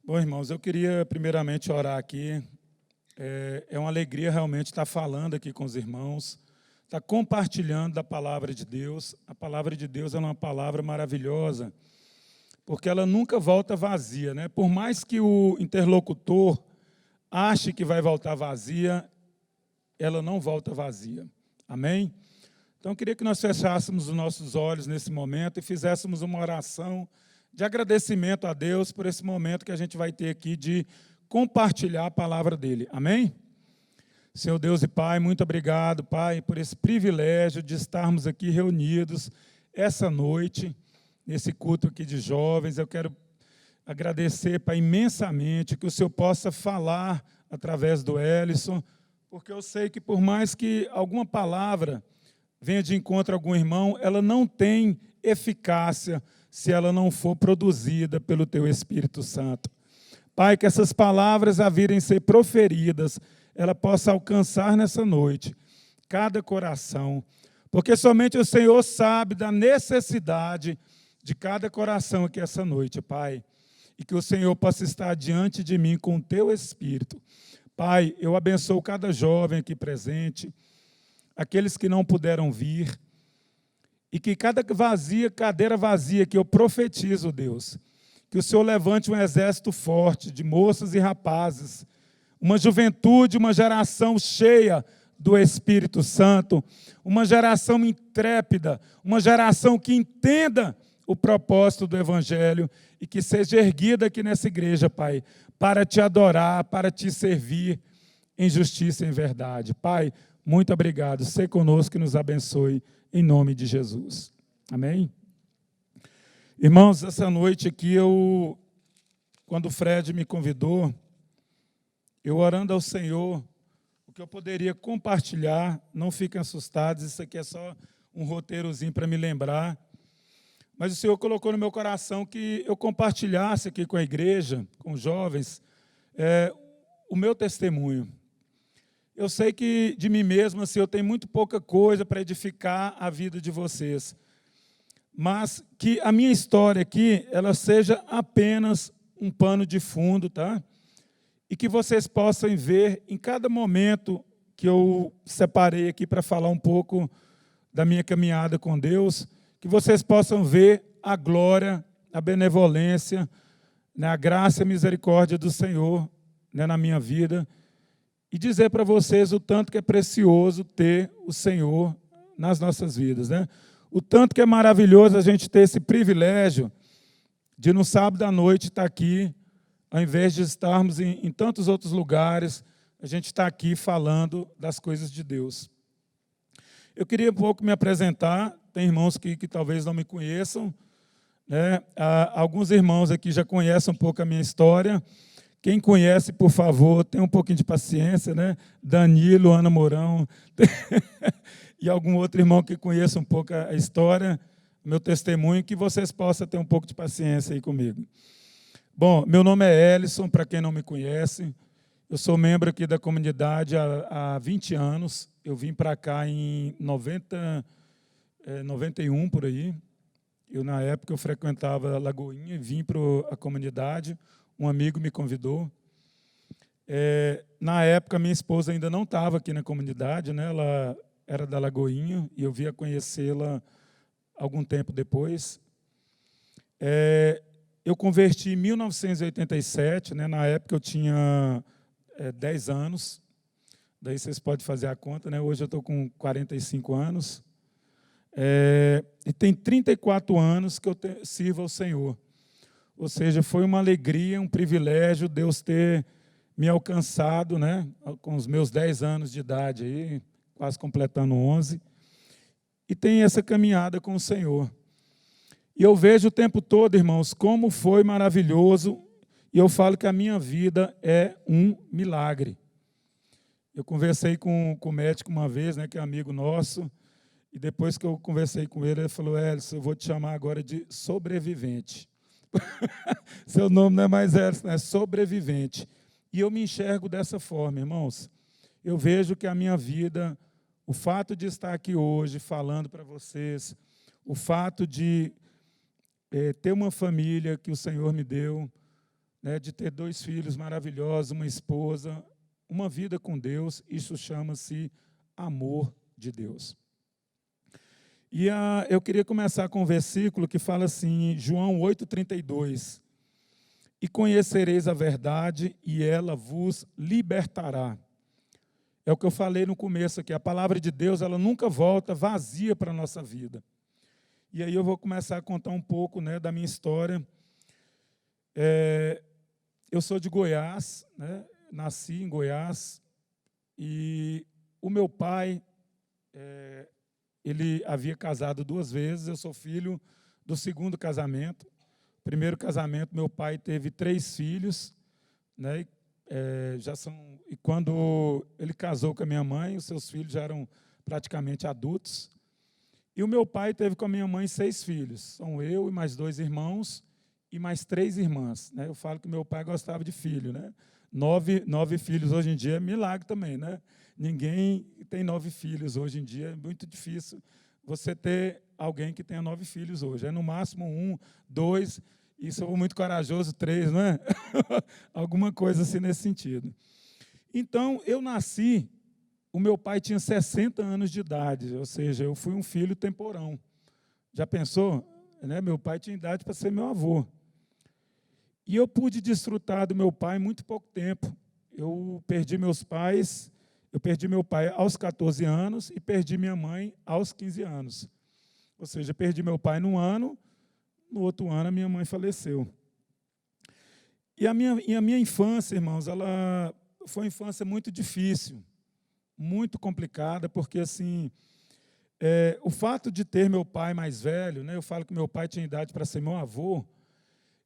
Bom, irmãos, eu queria primeiramente orar aqui. É uma alegria realmente estar falando aqui com os irmãos, estar compartilhando da palavra de Deus. A palavra de Deus é uma palavra maravilhosa, porque ela nunca volta vazia, né? Por mais que o interlocutor ache que vai voltar vazia, ela não volta vazia. Amém? Então, eu queria que nós fechássemos os nossos olhos nesse momento e fizéssemos uma oração de agradecimento a Deus por esse momento que a gente vai ter aqui de compartilhar a palavra dele. Amém? Senhor Deus e Pai, muito obrigado, Pai, por esse privilégio de estarmos aqui reunidos essa noite, nesse culto aqui de jovens. Eu quero agradecer, Pai, imensamente que o Senhor possa falar através do Elison, porque eu sei que por mais que alguma palavra venha de encontro a algum irmão, ela não tem eficácia se ela não for produzida pelo Teu Espírito Santo. Pai, que essas palavras, a virem ser proferidas, ela possa alcançar nessa noite cada coração, porque somente o Senhor sabe da necessidade de cada coração aqui essa noite, Pai, e que o Senhor possa estar diante de mim com o Teu Espírito. Pai, eu abençoo cada jovem aqui presente, aqueles que não puderam vir, e que cada cadeira vazia que eu profetizo, Deus, que o Senhor levante um exército forte de moças e rapazes, uma juventude, uma geração cheia do Espírito Santo, uma geração intrépida, uma geração que entenda o propósito do Evangelho e que seja erguida aqui nessa igreja, Pai, para Te adorar, para Te servir em justiça e em verdade. Pai, muito obrigado. Sê conosco e nos abençoe em nome de Jesus. Amém? Irmãos, essa noite aqui, quando o Fred me convidou, eu orando ao Senhor, o que eu poderia compartilhar, não fiquem assustados, isso aqui é só um roteirozinho para me lembrar, mas o Senhor colocou no meu coração que eu compartilhasse aqui com a igreja, com os jovens, o meu testemunho. Eu sei que de mim mesmo, assim, eu tenho muito pouca coisa para edificar a vida de vocês, mas que a minha história aqui, ela seja apenas um pano de fundo, tá? E que vocês possam ver em cada momento que eu separei aqui para falar um pouco da minha caminhada com Deus, que vocês possam ver a glória, a benevolência, né, a graça e a misericórdia do Senhor, né, na minha vida, e dizer para vocês o tanto que é precioso ter o Senhor nas nossas vidas, né? O tanto que é maravilhoso a gente ter esse privilégio de, no sábado à noite, estar aqui, ao invés de estarmos em tantos outros lugares, a gente está aqui falando das coisas de Deus. Eu queria um pouco me apresentar, tem irmãos que talvez não me conheçam, né? Alguns irmãos aqui já conhecem um pouco a minha história. Quem conhece, por favor, tenha um pouquinho de paciência, né? Danilo, Ana Mourão, e algum outro irmão que conheça um pouco a história, meu testemunho, que vocês possam ter um pouco de paciência aí comigo. Bom, meu nome é Elison, para quem não me conhece, eu sou membro aqui da comunidade há 20 anos, eu vim para cá em 91, por aí. Na época, eu frequentava Lagoinha e vim para a comunidade. Um amigo me convidou. Na época, minha esposa ainda não estava aqui na comunidade, né? Ela era da Lagoinha e eu via conhecê-la algum tempo depois. Eu converti em 1987, né? Na época eu tinha 10 anos. Daí vocês podem fazer a conta, né? Hoje eu estou com 45 anos. E tem 34 anos que eu sirvo ao Senhor. Ou seja, foi uma alegria, um privilégio Deus ter me alcançado, né, com os meus 10 anos de idade, aí, quase completando 11, e tem essa caminhada com o Senhor. E eu vejo o tempo todo, irmãos, como foi maravilhoso, e eu falo que a minha vida é um milagre. Eu conversei com o médico uma vez, né, que é amigo nosso, e depois que eu conversei com ele, ele falou: Elson, eu vou te chamar agora de sobrevivente. Seu nome não é mais Elson, é sobrevivente. E eu me enxergo dessa forma, irmãos. Eu vejo que a minha vida, o fato de estar aqui hoje falando para vocês, o fato de ter uma família que o Senhor me deu, né, de ter 2 filhos maravilhosos, uma esposa, uma vida com Deus. Isso chama-se amor de Deus. E eu queria começar com um versículo que fala assim, João 8,32. E conhecereis a verdade, e ela vos libertará. É o que eu falei no começo aqui. A palavra de Deus, ela nunca volta vazia para a nossa vida. E aí eu vou começar a contar um pouco, né, da minha história. Eu sou de Goiás, né, nasci em Goiás, e o meu pai, ele havia casado 2 vezes. Eu sou filho do 2º casamento. Primeiro casamento, meu pai teve 3 filhos, né? E quando ele casou com a minha mãe, os seus filhos já eram praticamente adultos. E o meu pai teve com a minha mãe 6 filhos. São eu e mais 2 irmãos e mais 3 irmãs, né? Eu falo que meu pai gostava de filho, né? 9 filhos hoje em dia é milagre também, né? Ninguém tem 9 filhos hoje em dia, é muito difícil você ter alguém que tenha 9 filhos hoje. É no máximo 1, 2, e se eu for muito corajoso, 3, não é? Alguma coisa assim nesse sentido. Então, eu nasci, o meu pai tinha 60 anos de idade, ou seja, eu fui um filho temporão. Já pensou? Né? Meu pai tinha idade para ser meu avô. E eu pude desfrutar do meu pai muito pouco tempo. Eu perdi meu pai aos 14 anos e perdi minha mãe aos 15 anos. Ou seja, perdi meu pai num ano, no outro ano a minha mãe faleceu. E a minha infância, irmãos, ela foi uma infância muito difícil, muito complicada, porque assim, o fato de ter meu pai mais velho, né, eu falo que meu pai tinha idade para ser meu avô,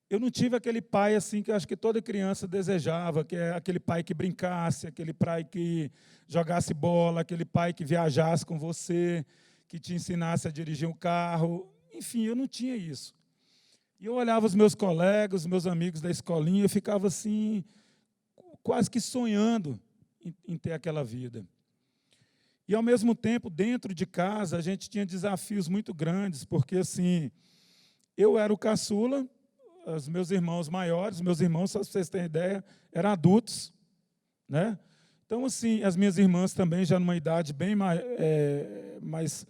eu não tive aquele pai assim que eu acho que toda criança desejava, que é aquele pai que brincasse, aquele pai que jogasse bola, aquele pai que viajasse com você, que te ensinasse a dirigir um carro. Enfim, eu não tinha isso. E eu olhava os meus colegas, os meus amigos da escolinha, eu ficava assim, quase que sonhando em ter aquela vida. E, ao mesmo tempo, dentro de casa, a gente tinha desafios muito grandes, porque assim, eu era o caçula, os meus irmãos maiores, meus irmãos, só para vocês terem ideia, eram adultos, né? Então, assim, as minhas irmãs também já numa idade bem mais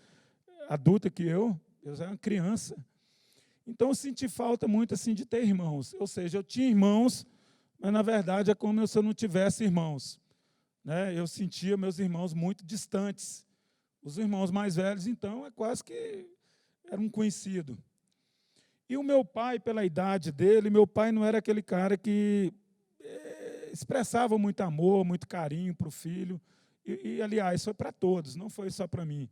adulta que eu já era uma criança. Então, eu senti falta muito assim de ter irmãos. Ou seja, eu tinha irmãos, mas, na verdade, é como se eu não tivesse irmãos, né? Eu sentia meus irmãos muito distantes. Os irmãos mais velhos, então, é quase que era um conhecido. E o meu pai, pela idade dele, meu pai não era aquele cara que expressava muito amor, muito carinho para o filho. Aliás, foi para todos, não foi só para mim.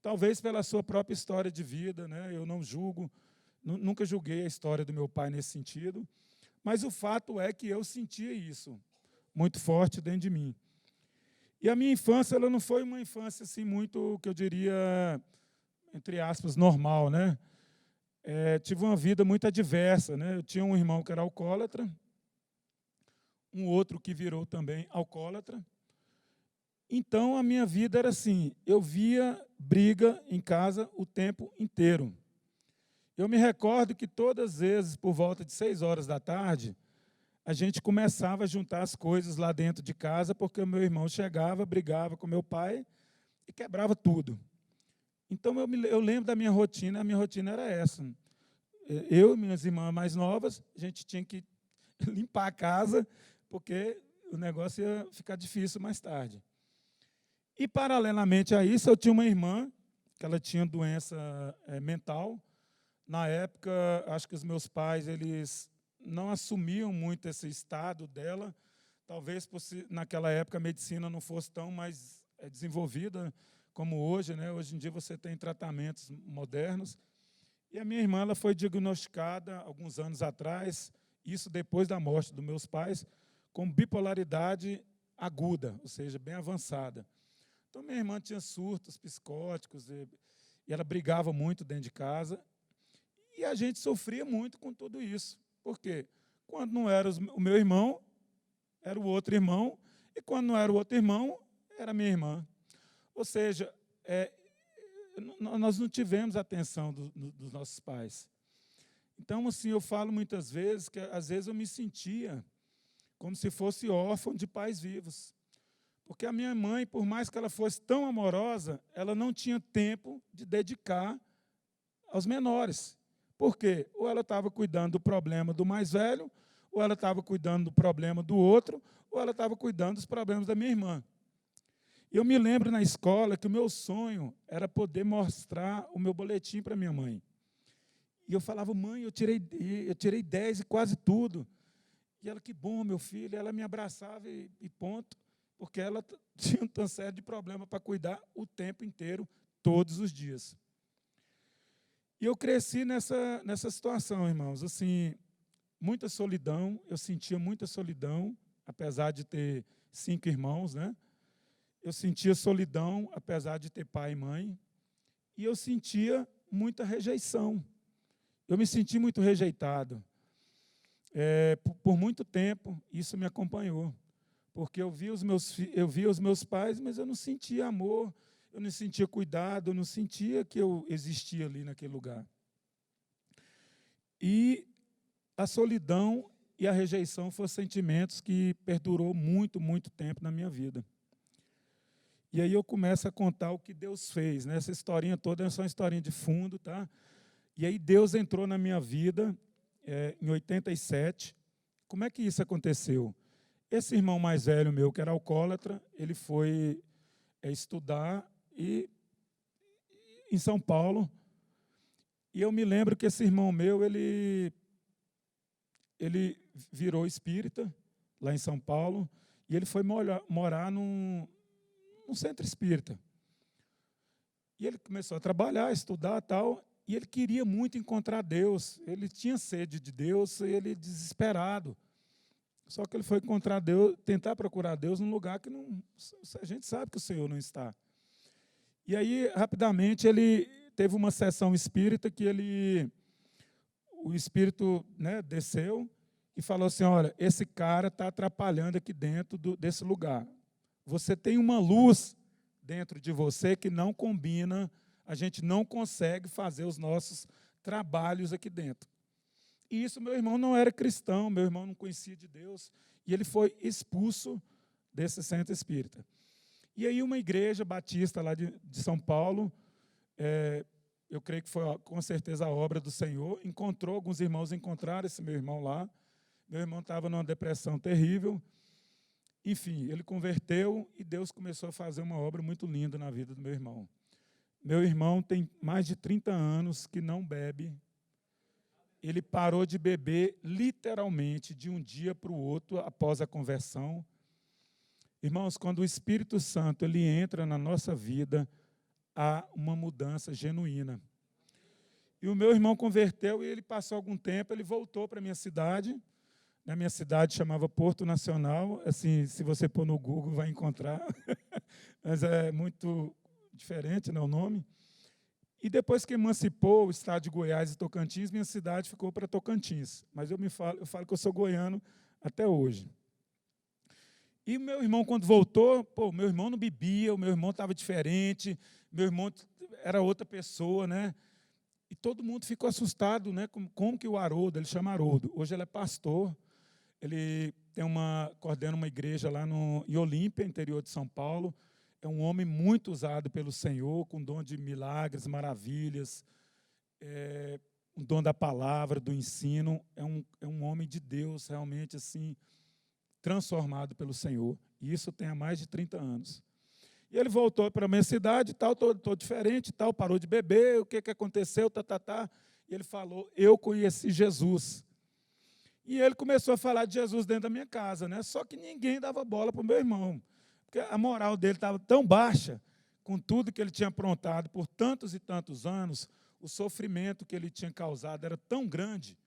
Talvez pela sua própria história de vida, né? Eu não julgo, nunca julguei a história do meu pai nesse sentido, mas o fato é que eu sentia isso muito forte dentro de mim. E a minha infância, ela não foi uma infância assim muito, que eu diria, entre aspas, normal, né? Tive uma vida muito adversa, né? Eu tinha um irmão que era alcoólatra, um outro que virou também alcoólatra. Então, a minha vida era assim, eu via briga em casa o tempo inteiro. Eu me recordo que todas as vezes, por volta de 6 horas da tarde, a gente começava a juntar as coisas lá dentro de casa, porque o meu irmão chegava, brigava com meu pai e quebrava tudo. Então, eu lembro da minha rotina, a minha rotina era essa. Eu e minhas irmãs mais novas, a gente tinha que limpar a casa, porque o negócio ia ficar difícil mais tarde. E, paralelamente a isso, eu tinha uma irmã, que ela tinha doença mental. Na época, acho que os meus pais eles não assumiam muito esse estado dela. Talvez naquela época a medicina não fosse tão mais desenvolvida como hoje, né? Hoje em dia você tem tratamentos modernos. E a minha irmã ela foi diagnosticada alguns anos atrás, isso depois da morte dos meus pais, com bipolaridade aguda, ou seja, bem avançada. Então, minha irmã tinha surtos psicóticos e ela brigava muito dentro de casa. E a gente sofria muito com tudo isso. Por quê? Quando não era o meu irmão, era o outro irmão, e quando não era o outro irmão, era a minha irmã. Ou seja, nós não tivemos a atenção dos nossos pais. Então, assim, eu falo muitas vezes que, às vezes, eu me sentia como se fosse órfão de pais vivos. Porque a minha mãe, por mais que ela fosse tão amorosa, ela não tinha tempo de dedicar aos menores. Por quê? Ou ela estava cuidando do problema do mais velho, ou ela estava cuidando do problema do outro, ou ela estava cuidando dos problemas da minha irmã. Eu me lembro na escola que o meu sonho era poder mostrar o meu boletim para minha mãe. E eu falava, mãe, eu tirei 10 e quase tudo. E ela, que bom, meu filho. Ela me abraçava e ponto, porque ela tinha um tanto sério de problema para cuidar o tempo inteiro, todos os dias. E eu cresci nessa situação, irmãos. Assim, muita solidão, eu sentia muita solidão, apesar de ter 5 irmãos, né? Eu sentia solidão, apesar de ter pai e mãe. E eu sentia muita rejeição. Eu me senti muito rejeitado. Por muito tempo, isso me acompanhou. Porque eu via os meus pais, mas eu não sentia amor, eu não sentia cuidado, eu não sentia que eu existia ali naquele lugar. E a solidão e a rejeição foram sentimentos que perdurou muito, muito tempo na minha vida. E aí eu começo a contar o que Deus fez, né? Essa historinha toda é só uma historinha de fundo, tá? E aí Deus entrou na minha vida em 87. Como é que isso aconteceu? Esse irmão mais velho meu, que era alcoólatra, ele foi estudar em São Paulo. E eu me lembro que esse irmão meu, ele virou espírita lá em São Paulo, e ele foi morar num centro espírita. E ele começou a trabalhar, a estudar e tal, e ele queria muito encontrar Deus. Ele tinha sede de Deus, ele desesperado. Só que ele foi encontrar Deus, tentar procurar Deus num lugar que a gente sabe que o Senhor não está. E aí, rapidamente, ele teve uma sessão espírita que o espírito, né, desceu e falou assim, olha, esse cara está atrapalhando aqui dentro desse lugar. Você tem uma luz dentro de você que não combina, a gente não consegue fazer os nossos trabalhos aqui dentro. E isso, meu irmão não era cristão, meu irmão não conhecia de Deus, e ele foi expulso desse centro espírita. E aí uma igreja batista lá de São Paulo, eu creio que foi com certeza a obra do Senhor, alguns irmãos encontraram esse meu irmão lá, meu irmão estava numa depressão terrível, enfim, ele converteu e Deus começou a fazer uma obra muito linda na vida do meu irmão. Meu irmão tem mais de 30 anos que não bebe. Ele parou de beber literalmente de um dia para o outro após a conversão. Irmãos, quando o Espírito Santo ele entra na nossa vida, há uma mudança genuína. E o meu irmão converteu e ele passou algum tempo, ele voltou para a minha cidade. Na minha cidade chamava Porto Nacional. Assim, se você pôr no Google, vai encontrar. Mas é muito diferente, né, o nome. E depois que emancipou o estado de Goiás e Tocantins, minha cidade ficou para Tocantins. Mas eu falo que eu sou goiano até hoje. E meu irmão, quando voltou, meu irmão não bebia, o meu irmão estava diferente, meu irmão era outra pessoa, né? E todo mundo ficou assustado, né? Como que o Haroldo, ele chama Haroldo, hoje ele é pastor, ele coordena uma igreja lá em Olímpia, interior de São Paulo. É um homem muito usado pelo Senhor, com dom de milagres, maravilhas, um dom da palavra, do ensino. É um homem de Deus, realmente assim, transformado pelo Senhor. E isso tem há mais de 30 anos. E ele voltou para a minha cidade, tal, estou diferente, tal, parou de beber, o que aconteceu, E ele falou, eu conheci Jesus. E ele começou a falar de Jesus dentro da minha casa, né? Só que ninguém dava bola para o meu irmão. Porque a moral dele estava tão baixa, com tudo que ele tinha aprontado por tantos e tantos anos, o sofrimento que ele tinha causado era tão grande,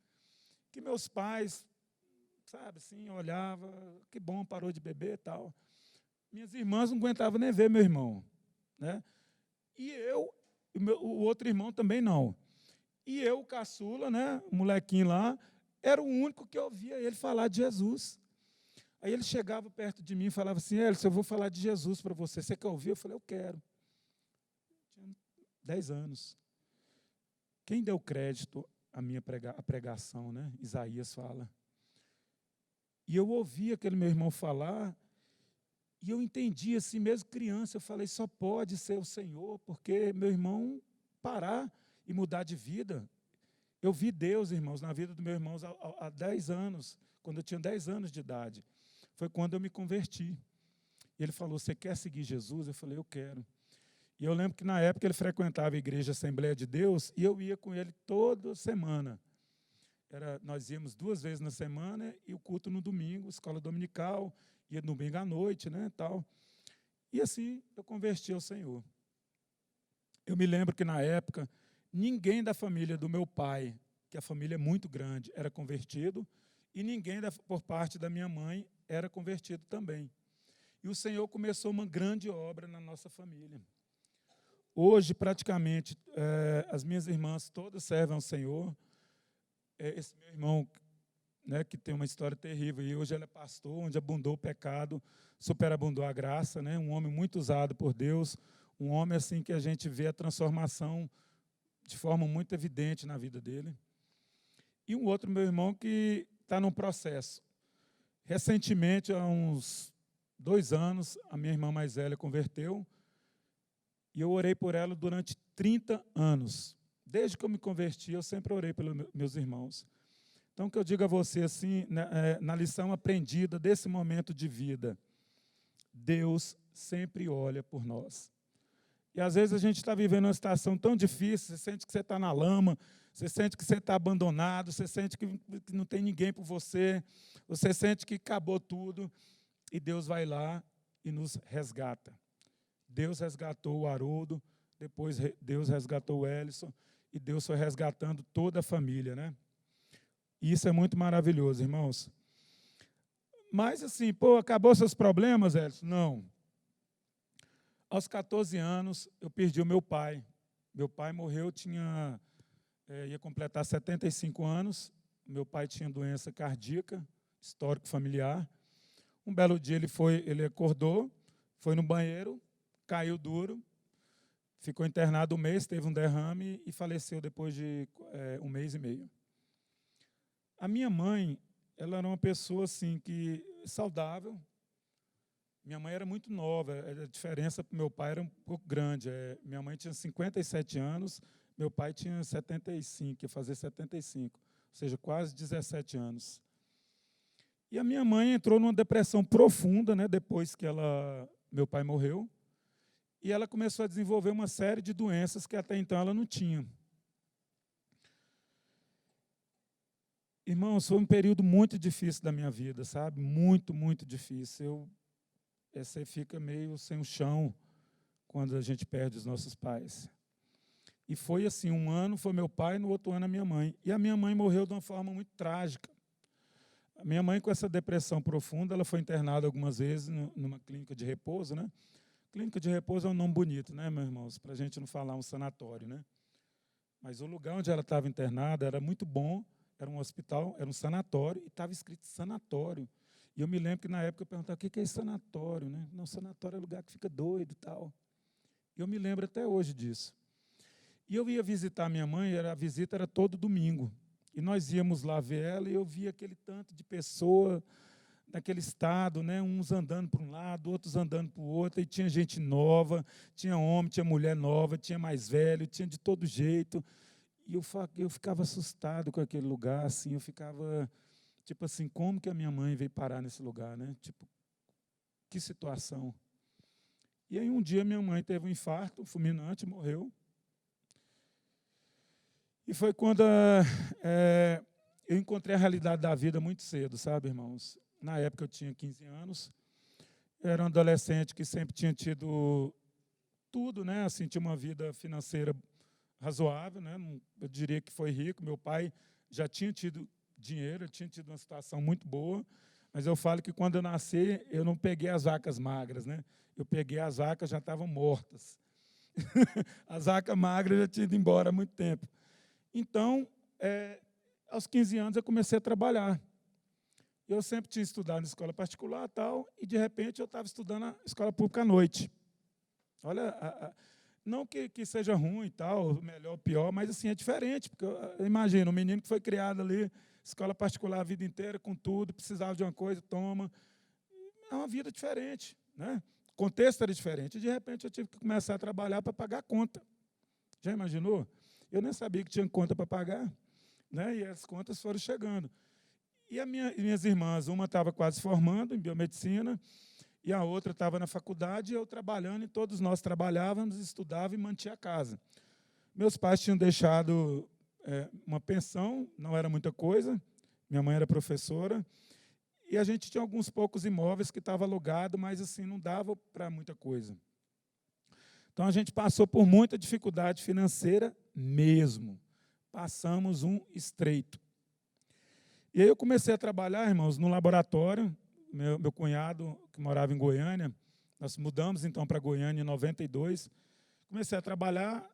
que meus pais, sabe, assim, olhavam, que bom, parou de beber e tal. Minhas irmãs não aguentavam nem ver meu irmão, né? E o outro irmão também não. E eu, o caçula, né, o molequinho lá, era o único que ouvia ele falar de Jesus. Aí ele chegava perto de mim e falava assim, Hélio, eu vou falar de Jesus para você. Você quer ouvir? Eu falei, eu quero. Tinha 10 anos. Quem deu crédito a pregação, né? Isaías fala. E eu ouvi aquele meu irmão falar, e eu entendi assim, mesmo criança, eu falei, só pode ser o Senhor, porque meu irmão parar e mudar de vida. Eu vi Deus, irmãos, na vida do meu irmão há 10 anos, quando eu tinha 10 anos de idade. Foi quando eu me converti. Ele falou, você quer seguir Jesus? Eu falei, eu quero. E eu lembro que na época ele frequentava a igreja Assembleia de Deus, e eu ia com ele toda semana. Nós íamos 2 vezes na semana, e o culto no domingo, escola dominical, ia domingo à noite, né, tal. E assim eu converti ao Senhor. Eu me lembro que na época, ninguém da família do meu pai, que a família é muito grande, era convertido, e ninguém por parte da minha mãe era convertido também. E o Senhor começou uma grande obra na nossa família. Hoje, praticamente, as minhas irmãs todas servem ao Senhor. Esse meu irmão, né, que tem uma história terrível, e hoje ele é pastor, onde abundou o pecado, superabundou a graça, né, um homem muito usado por Deus, um homem assim que a gente vê a transformação de forma muito evidente na vida dele. E um outro meu irmão que está num processo. Recentemente, há uns 2 anos, a minha irmã mais velha converteu, e eu orei por ela durante 30 anos. Desde que eu me converti, eu sempre orei pelos meus irmãos. Então, o que eu digo a você, assim, na lição aprendida desse momento de vida, Deus sempre olha por nós. E, às vezes, a gente está vivendo uma situação tão difícil, você sente que você está na lama, você sente que você está abandonado, você sente que não tem ninguém por você, você sente que acabou tudo, e Deus vai lá e nos resgata. Deus resgatou o Haroldo, depois Deus resgatou o Elison, e Deus foi resgatando toda a família, né? E isso é muito maravilhoso, irmãos. Mas assim, acabou seus problemas, Elison? Não. Aos 14 anos, eu perdi o meu pai. Meu pai morreu, ia completar 75 anos. Meu pai tinha doença cardíaca, histórico familiar. Um belo dia ele acordou, foi no banheiro, caiu duro, ficou internado 1 mês, teve um derrame e faleceu depois de 1 mês e meio. A minha mãe, ela era uma pessoa assim, saudável. Minha mãe era muito nova, a diferença para o meu pai era um pouco grande. Minha mãe tinha 57 anos, meu pai tinha 75, ia fazer 75, ou seja, quase 17 anos. E a minha mãe entrou numa depressão profunda, né, depois que meu pai morreu, e ela começou a desenvolver uma série de doenças que até então ela não tinha. Irmãos, foi um período muito difícil da minha vida, sabe? Muito, muito difícil. Você fica meio sem o chão quando a gente perde os nossos pais. E foi assim, 1 ano foi meu pai, no outro ano a minha mãe. E a minha mãe morreu de uma forma muito trágica. A minha mãe, com essa depressão profunda, ela foi internada algumas vezes numa clínica de repouso, né? Clínica de repouso é um nome bonito, né, meus irmãos? Para a gente não falar um sanatório, né? Mas o lugar onde ela estava internada era muito bom, era um hospital, era um sanatório, e estava escrito sanatório. E eu me lembro que na época eu perguntava, o que é esse sanatório, né? Não, sanatório é lugar que fica doido e tal. E eu me lembro até hoje disso. E eu ia visitar minha mãe, a visita era todo domingo. E nós íamos lá ver ela, e eu via aquele tanto de pessoa naquele estado, né? Uns andando para um lado, outros andando para o outro, e tinha gente nova, tinha homem, tinha mulher nova, tinha mais velho, tinha de todo jeito. E eu ficava assustado com aquele lugar, assim, eu ficava, tipo assim, como que a minha mãe veio parar nesse lugar, né? Tipo, que situação. E aí um dia minha mãe teve um infarto fulminante, morreu. E foi quando eu encontrei a realidade da vida muito cedo, sabe, irmãos? Na época eu tinha 15 anos, eu era um adolescente que sempre tinha tido tudo, né? Assim, tinha uma vida financeira razoável, né? Eu diria que foi rico. Meu pai já tinha tido dinheiro, tinha tido uma situação muito boa, mas eu falo que quando eu nasci, eu não peguei as vacas magras, né? Eu peguei as vacas já estavam mortas. As vacas magras já tinham ido embora há muito tempo. Então, aos 15 anos, eu comecei a trabalhar. Eu sempre tinha estudado na escola particular e tal, e, de repente, eu estava estudando na escola pública à noite. Olha, Não que seja ruim e tal, melhor ou pior, mas assim, é diferente, porque eu imagino, um menino que foi criado ali, escola particular a vida inteira, com tudo, precisava de uma coisa, toma. É uma vida diferente, né? O contexto era diferente. E, de repente, eu tive que começar a trabalhar para pagar a conta. Já imaginou? Eu nem sabia que tinha conta para pagar, né? E as contas foram chegando. E minhas irmãs, uma estava quase formando em biomedicina, e a outra estava na faculdade, e eu trabalhando, e todos nós trabalhávamos, estudávamos e mantinha a casa. Meus pais tinham deixado uma pensão, não era muita coisa, minha mãe era professora, e a gente tinha alguns poucos imóveis que estavam alugados, mas assim não dava para muita coisa. Então a gente passou por muita dificuldade financeira mesmo. Passamos um estreito. E aí eu comecei a trabalhar, irmãos, no laboratório. Meu cunhado, que morava em Goiânia, nós mudamos então para Goiânia em 92. Comecei a trabalhar,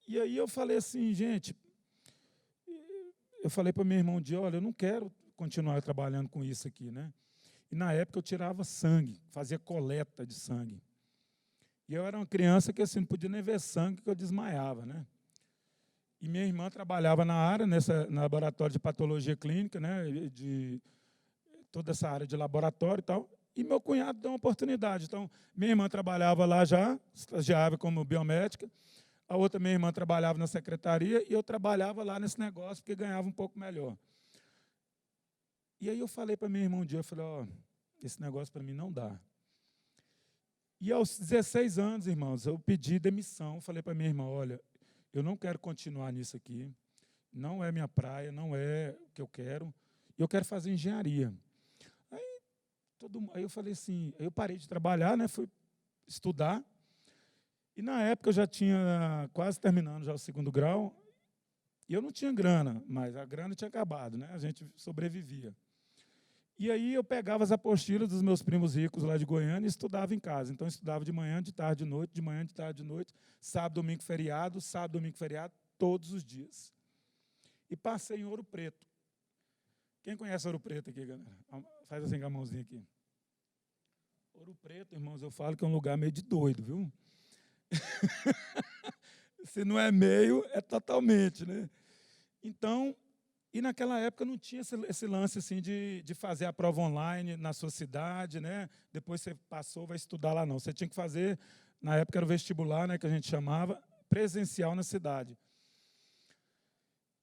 e aí eu falei assim, gente, eu falei para meu irmão um dia, olha, eu não quero continuar trabalhando com isso aqui, né? E na época eu tirava sangue, fazia coleta de sangue. E eu era uma criança que assim, não podia nem ver sangue, que eu desmaiava, né? E minha irmã trabalhava na área, no laboratório de patologia clínica, né? De toda essa área de laboratório e tal. E meu cunhado deu uma oportunidade. Então, minha irmã trabalhava lá já, estagiava como biomédica. A outra, minha irmã, trabalhava na secretaria e eu trabalhava lá nesse negócio, porque ganhava um pouco melhor. E aí eu falei para minha irmã um dia, eu falei, ó, esse negócio para mim não dá. E aos 16 anos, irmãos, eu pedi demissão. Falei para minha irmã, olha, eu não quero continuar nisso aqui, não é minha praia, não é o que eu quero quero fazer engenharia. Aí eu falei assim, aí eu parei de trabalhar, né, fui estudar, e na época eu já tinha quase terminando já o 2º grau, e eu não tinha grana, mas a grana tinha acabado, né, a gente sobrevivia. E aí eu pegava as apostilas dos meus primos ricos lá de Goiânia e estudava em casa. Então eu estudava de manhã, de tarde, de noite, de manhã, de tarde, de noite, sábado, domingo, feriado, todos os dias. E passei em Ouro Preto. Quem conhece Ouro Preto aqui, galera? Faz assim com a mãozinha aqui. Ouro Preto, irmãos, eu falo que é um lugar meio de doido, viu? Se não é meio, é totalmente, né? Então, e naquela época não tinha esse lance assim de fazer a prova online na sua cidade, né? Depois você passou, vai estudar lá, não. Você tinha que fazer, na época era o vestibular, né, que a gente chamava, presencial na cidade.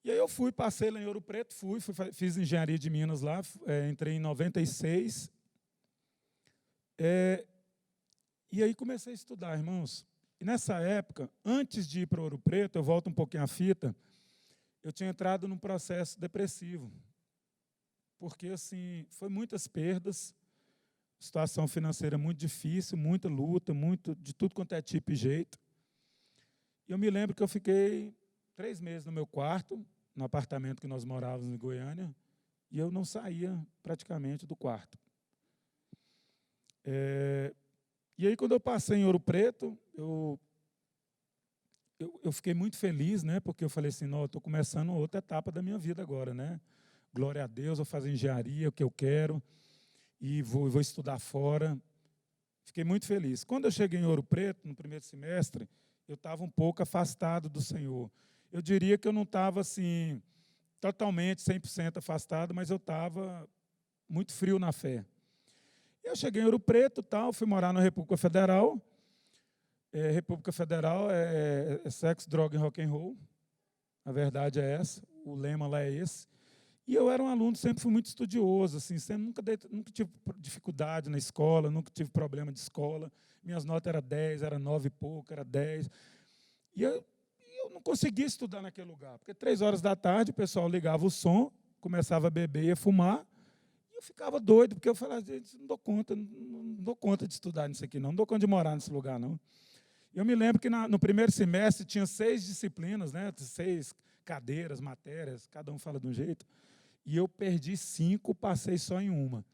E aí eu fui, passei lá em Ouro Preto, fiz engenharia de Minas lá, entrei em 96. E aí comecei a estudar, irmãos. E nessa época, antes de ir para Ouro Preto, eu volto um pouquinho a fita, eu tinha entrado num processo depressivo. Porque, assim, foi muitas perdas, situação financeira muito difícil, muita luta, muito, de tudo quanto é tipo e jeito. E eu me lembro que eu fiquei 3 meses no meu quarto, no apartamento que nós morávamos em Goiânia, e eu não saía praticamente do quarto. E aí, quando eu passei em Ouro Preto, eu fiquei muito feliz, né, porque eu falei assim, não, eu estou começando outra etapa da minha vida agora, né? Glória a Deus, vou fazer engenharia, o que eu quero, e vou estudar fora. Fiquei muito feliz. Quando eu cheguei em Ouro Preto, no primeiro semestre, eu estava um pouco afastado do Senhor. Eu diria que eu não estava assim, totalmente, 100% afastado, mas eu estava muito frio na fé. Eu cheguei em Ouro Preto, tal, fui morar na República Federal. República Federal é sexo, droga e rock and roll. A verdade é essa, o lema lá é esse. E eu era um aluno, sempre fui muito estudioso, assim, nunca tive dificuldade na escola, nunca tive problema de escola. Minhas notas eram 10, era 9 e pouco, era 10. E eu não conseguia estudar naquele lugar, porque 3 horas da tarde o pessoal ligava o som, começava a beber e a fumar, e eu ficava doido, porque eu falava, gente, não dou conta de estudar nisso aqui, não dou conta de morar nesse lugar, não. Eu me lembro que no primeiro semestre tinha 6 disciplinas, né, 6 cadeiras, matérias, cada um fala de um jeito, e eu perdi 5, passei só em uma.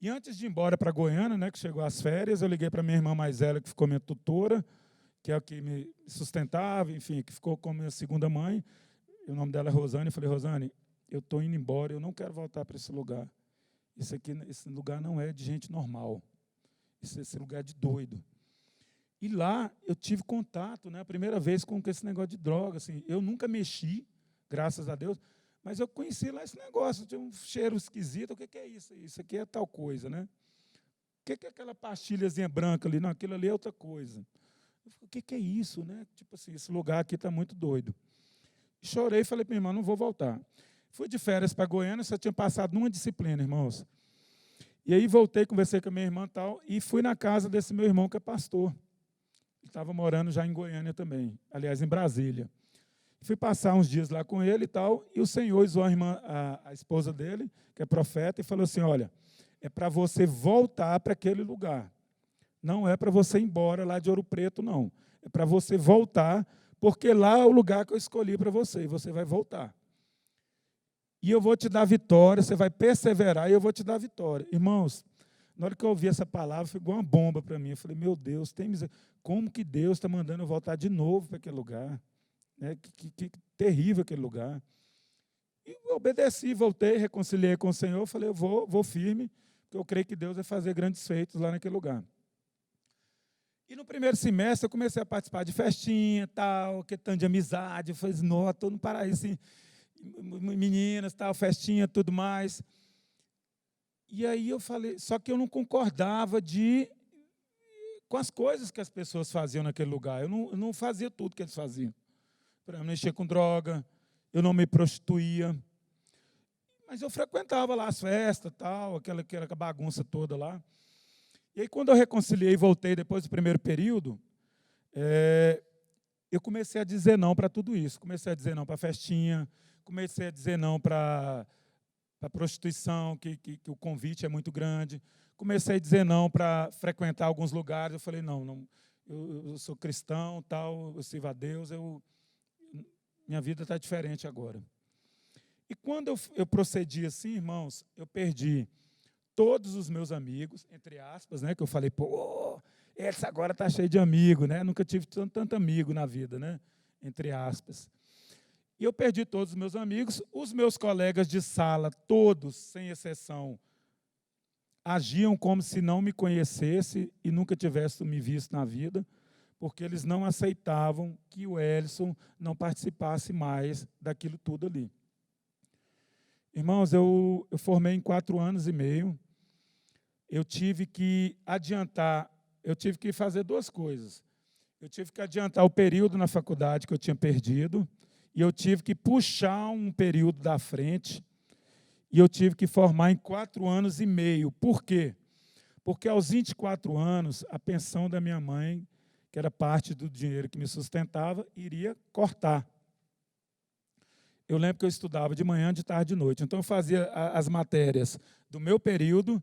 E antes de ir embora para Goiânia, né, que chegou as férias, eu liguei para minha irmã mais velha, que ficou minha tutora, que é o que me sustentava, enfim, que ficou como minha segunda mãe. O nome dela é Rosane. Eu falei, Rosane, eu estou indo embora, eu não quero voltar para esse lugar. Esse lugar não é de gente normal. Esse lugar é de doido. E lá eu tive contato, né, a primeira vez com esse negócio de droga. Assim, eu nunca mexi, graças a Deus, mas eu conheci lá esse negócio, tinha um cheiro esquisito. O que é isso? Isso aqui é tal coisa, né? O que é aquela pastilhazinha branca ali? Não, aquilo ali é outra coisa. Eu falei, o que é isso, né? Tipo assim, esse lugar aqui está muito doido. Chorei e falei para minha irmã, não vou voltar. Fui de férias para Goiânia, só tinha passado numa disciplina, irmãos. E aí voltei, conversei com a minha irmã e tal, e fui na casa desse meu irmão que é pastor. Ele estava morando já em Goiânia também, aliás, em Brasília. Fui passar uns dias lá com ele e tal, e o Senhor usou a esposa dele, que é profeta, e falou assim, olha, é para você voltar para aquele lugar. Não é para você ir embora lá de Ouro Preto, não. É para você voltar, porque lá é o lugar que eu escolhi para você, e você vai voltar. E eu vou te dar vitória, você vai perseverar e eu vou te dar vitória. Irmãos, na hora que eu ouvi essa palavra, foi igual uma bomba para mim. Eu falei, meu Deus, como que Deus está mandando eu voltar de novo para aquele lugar? Né? Que terrível aquele lugar. E eu obedeci, voltei, reconciliei com o Senhor, falei, eu vou firme, porque eu creio que Deus vai fazer grandes feitos lá naquele lugar. E no primeiro semestre eu comecei a participar de festinha, tal, que tanto de amizade. Eu falei, não, estou no paraíso, assim, meninas, tal, festinha, tudo mais. E aí eu falei, só que eu não concordava com as coisas que as pessoas faziam naquele lugar. Eu não fazia tudo que eles faziam. Eu não mexia com droga, eu não me prostituía. Mas eu frequentava lá as festas, tal, aquela bagunça toda lá. E aí, quando eu reconciliei e voltei depois do primeiro período, eu comecei a dizer não para tudo isso. Comecei a dizer não para a festinha, comecei a dizer não para a prostituição, que o convite é muito grande. Comecei a dizer não para frequentar alguns lugares. Eu falei, não eu sou cristão, tal, eu sirvo a Deus, minha vida está diferente agora. E quando eu procedi assim, irmãos, eu perdi todos os meus amigos, entre aspas, né, que eu falei, pô, esse agora está cheio de amigo, né? Nunca tive tanto amigo na vida, né? Entre aspas. E eu perdi todos os meus amigos, os meus colegas de sala, todos, sem exceção, agiam como se não me conhecesse e nunca tivesse me visto na vida, porque eles não aceitavam que o Elson não participasse mais daquilo tudo ali. Irmãos, eu formei em 4 anos e meio, eu tive que adiantar, eu tive que fazer 2 coisas. Eu tive que adiantar o período na faculdade que eu tinha perdido, e eu tive que puxar um período da frente, e eu tive que formar em 4 anos e meio. Por quê? Porque aos 24 anos, a pensão da minha mãe, que era parte do dinheiro que me sustentava, iria cortar. Eu lembro que eu estudava de manhã, de tarde e de noite. Então, eu fazia as matérias do meu período,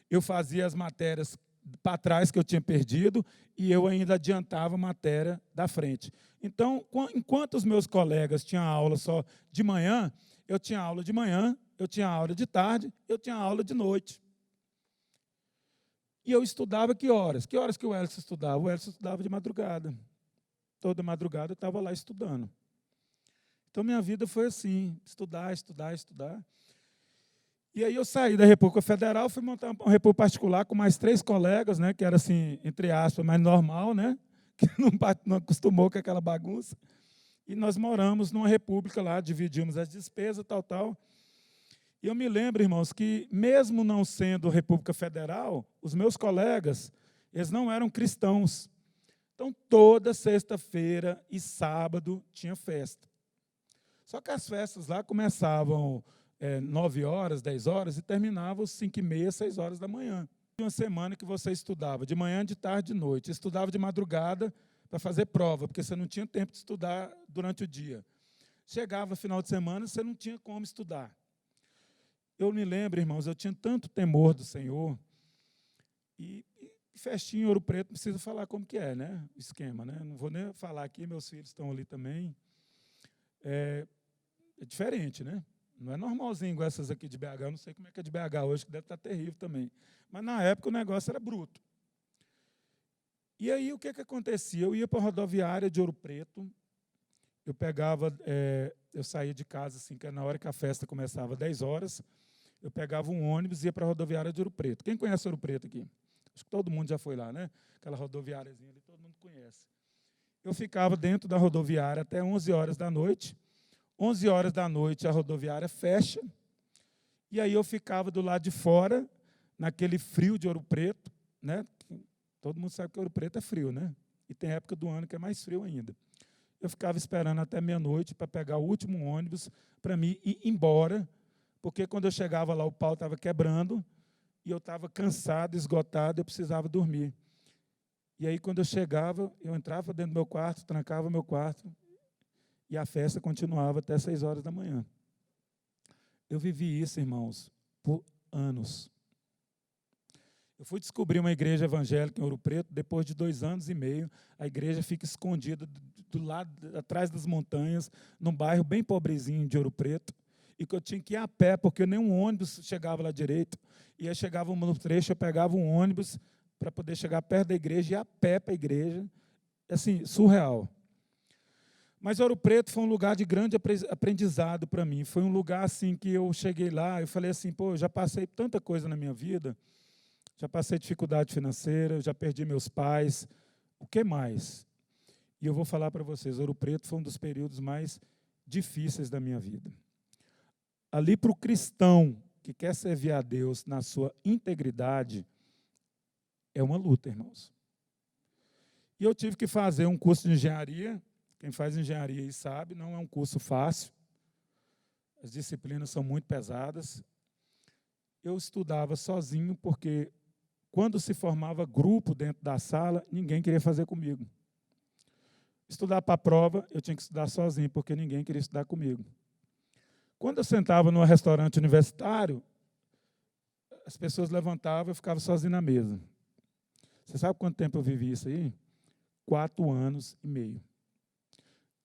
eu fazia as matérias para trás que eu tinha perdido e eu ainda adiantava a matéria da frente. Então, enquanto os meus colegas tinham aula só de manhã, eu tinha aula de manhã, eu tinha aula de tarde, eu tinha aula de noite. E eu estudava que horas? Que horas que o Elson estudava? O Elson estudava de madrugada. Toda madrugada eu estava lá estudando. Então, minha vida foi assim, estudar. E aí eu saí da República Federal, fui montar uma república particular com mais 3 colegas, né, que era assim, entre aspas, mais normal, né, que não acostumou com aquela bagunça. E nós moramos numa república lá, dividimos as despesas, tal. E eu me lembro, irmãos, que mesmo não sendo República Federal, os meus colegas, eles não eram cristãos. Então, toda sexta-feira e sábado tinha festa. Só que as festas lá começavam 9 horas, 10 horas e terminavam às 5h30, 6 horas da manhã. Uma semana que você estudava de manhã, de tarde, de noite. Estudava de madrugada para fazer prova, porque você não tinha tempo de estudar durante o dia. Chegava final de semana, você não tinha como estudar. Eu me lembro, irmãos, eu tinha tanto temor do Senhor. E festinha em Ouro Preto, não precisa falar como que é, né? O esquema, né? Não vou nem falar aqui, meus filhos estão ali também. É diferente, né? Não é normalzinho igual essas aqui de BH. Eu não sei como é que é de BH hoje, que deve estar terrível também. Mas, na época, o negócio era bruto. E aí, o que acontecia? Eu ia para a rodoviária de Ouro Preto, eu saía de casa, assim, que era na hora que a festa começava, 10 horas, eu pegava um ônibus e ia para a rodoviária de Ouro Preto. Quem conhece Ouro Preto aqui? Acho que todo mundo já foi lá, né? Aquela rodoviáriazinha ali, todo mundo conhece. Eu ficava dentro da rodoviária até 11 horas da noite. 11 horas da noite a rodoviária fecha. E aí eu ficava do lado de fora, naquele frio de Ouro Preto, né? Todo mundo sabe que Ouro Preto é frio, né? E tem época do ano que é mais frio ainda. Eu ficava esperando até meia-noite para pegar o último ônibus para mim ir embora, porque quando eu chegava lá o pau estava quebrando e eu estava cansado, esgotado, eu precisava dormir. E aí, quando eu chegava, eu entrava dentro do meu quarto, trancava meu quarto e a festa continuava até 6 horas da manhã. Eu vivi isso, irmãos, por anos. Eu fui descobrir uma igreja evangélica em Ouro Preto depois de 2 anos e meio. A igreja fica escondida do lado, atrás das montanhas, num bairro bem pobrezinho de Ouro Preto, e que eu tinha que ir a pé, porque nenhum ônibus chegava lá direito. E aí chegava no trecho, eu pegava um ônibus para poder chegar perto da igreja e ir a pé para a igreja. Assim, surreal. Mas Ouro Preto foi um lugar de grande aprendizado para mim. Foi um lugar assim que eu cheguei lá, eu falei assim, pô, eu já passei tanta coisa na minha vida, já passei dificuldade financeira, já perdi meus pais, o que mais? E eu vou falar para vocês, Ouro Preto foi um dos períodos mais difíceis da minha vida. Ali para o cristão que quer servir a Deus na sua integridade, é uma luta, irmãos. E eu tive que fazer um curso de engenharia. Quem faz engenharia aí sabe, não é um curso fácil. As disciplinas são muito pesadas. Eu estudava sozinho, porque quando se formava grupo dentro da sala, ninguém queria fazer comigo. Estudar para a prova, eu tinha que estudar sozinho, porque ninguém queria estudar comigo. Quando eu sentava num restaurante universitário, as pessoas levantavam e eu ficava sozinho na mesa. Você sabe quanto tempo eu vivi isso aí? 4 anos e meio.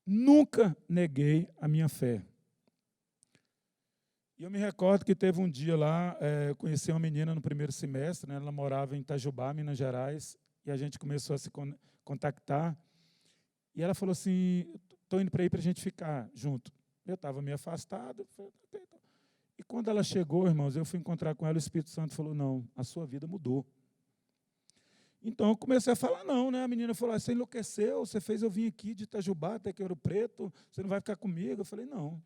Nunca neguei a minha fé. E eu me recordo que teve um dia lá, eu conheci uma menina no primeiro semestre, né, ela morava em Itajubá, Minas Gerais, e a gente começou a se contactar. E ela falou assim, estou indo para aí para a gente ficar junto. Eu estava meio afastado. E quando ela chegou, irmãos, eu fui encontrar com ela, o Espírito Santo falou, não, a sua vida mudou. Então eu comecei a falar não, né? A menina falou, você enlouqueceu, você fez eu vir aqui de Itajubá até que Ouro Preto, você não vai ficar comigo? Eu falei, não,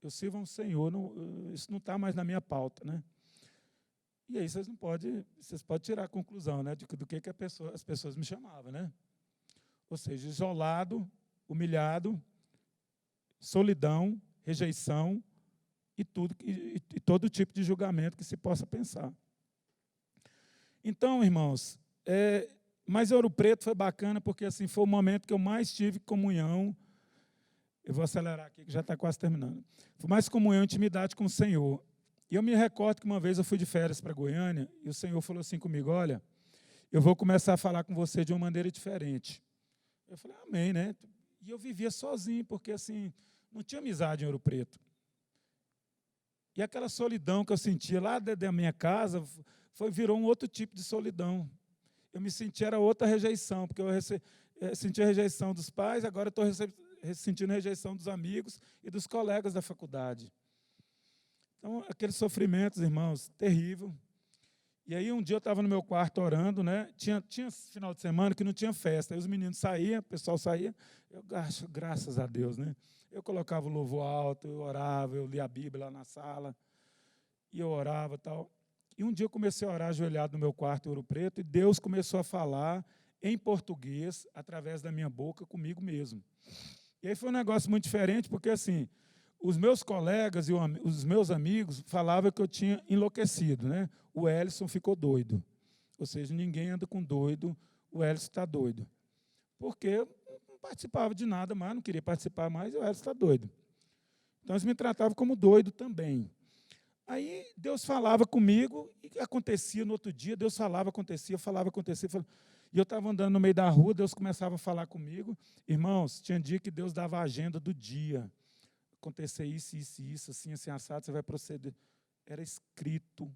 eu sirvo a um Senhor, isso não está mais na minha pauta, né? E aí vocês podem tirar a conclusão, né, do que as pessoas me chamavam, né? Ou seja, isolado, humilhado, solidão, rejeição e todo tipo de julgamento que se possa pensar. Então, irmãos, mas Ouro Preto foi bacana porque assim, foi o momento que eu mais tive comunhão. Eu vou acelerar aqui, que já está quase terminando. Foi mais comunhão e intimidade com o Senhor. E eu me recordo que uma vez eu fui de férias para Goiânia e o Senhor falou assim comigo, olha, eu vou começar a falar com você de uma maneira diferente. Eu falei, amém, né? E eu vivia sozinho, porque assim, não tinha amizade em Ouro Preto. E aquela solidão que eu sentia lá dentro da minha casa virou um outro tipo de solidão. Eu me sentia, era outra rejeição, porque eu sentia a rejeição dos pais, agora estou sentindo a rejeição dos amigos e dos colegas da faculdade. Então, aqueles sofrimentos, irmãos, terrível. E aí, um dia eu estava no meu quarto orando, né? Tinha final de semana que não tinha festa. Aí os meninos saíam, o pessoal saía. Eu acho, graças a Deus, né? Eu colocava o louvor alto, eu orava, eu lia a Bíblia lá na sala. E eu orava e tal. E um dia eu comecei a orar ajoelhado no meu quarto em Ouro Preto, e Deus começou a falar em português, através da minha boca, comigo mesmo. E aí foi um negócio muito diferente, porque assim, os meus colegas e os meus amigos falavam que eu tinha enlouquecido, né? O Elison ficou doido. Ou seja, ninguém anda com doido, o Elison está doido. Porque eu não participava de nada mais, não queria participar mais, e o Elison está doido. Então, eles me tratavam como doido também. Aí Deus falava comigo e acontecia no outro dia, Deus falava, acontecia, falava, acontecia. E eu estava andando no meio da rua, Deus começava a falar comigo. Irmãos, tinha dia que Deus dava a agenda do dia. Acontecer isso, isso, isso, assim, assado, você vai proceder. Era escrito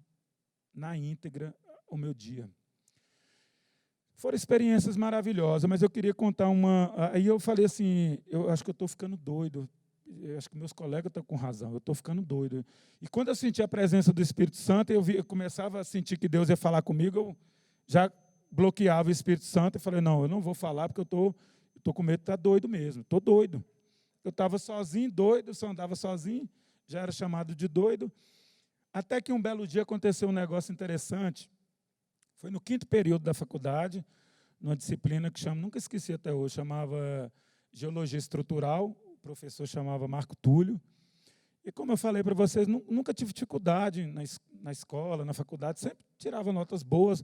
na íntegra o meu dia. Foram experiências maravilhosas, mas eu queria contar uma. Aí eu falei assim, eu acho que eu estou ficando doido. Eu acho que meus colegas estão com razão, eu estou ficando doido. E quando eu senti a presença do Espírito Santo, eu começava a sentir que Deus ia falar comigo, já bloqueava o Espírito Santo e falei, não, eu não vou falar porque eu estou com medo de estar doido mesmo, estou doido. Eu estava sozinho, doido, só andava sozinho, já era chamado de doido. Até que um belo dia aconteceu um negócio interessante. Foi no 5º período da faculdade, numa disciplina que nunca esqueci até hoje, chamava Geologia Estrutural, o professor chamava Marco Túlio. E como eu falei para vocês, nunca tive dificuldade na escola, na faculdade, sempre tirava notas boas.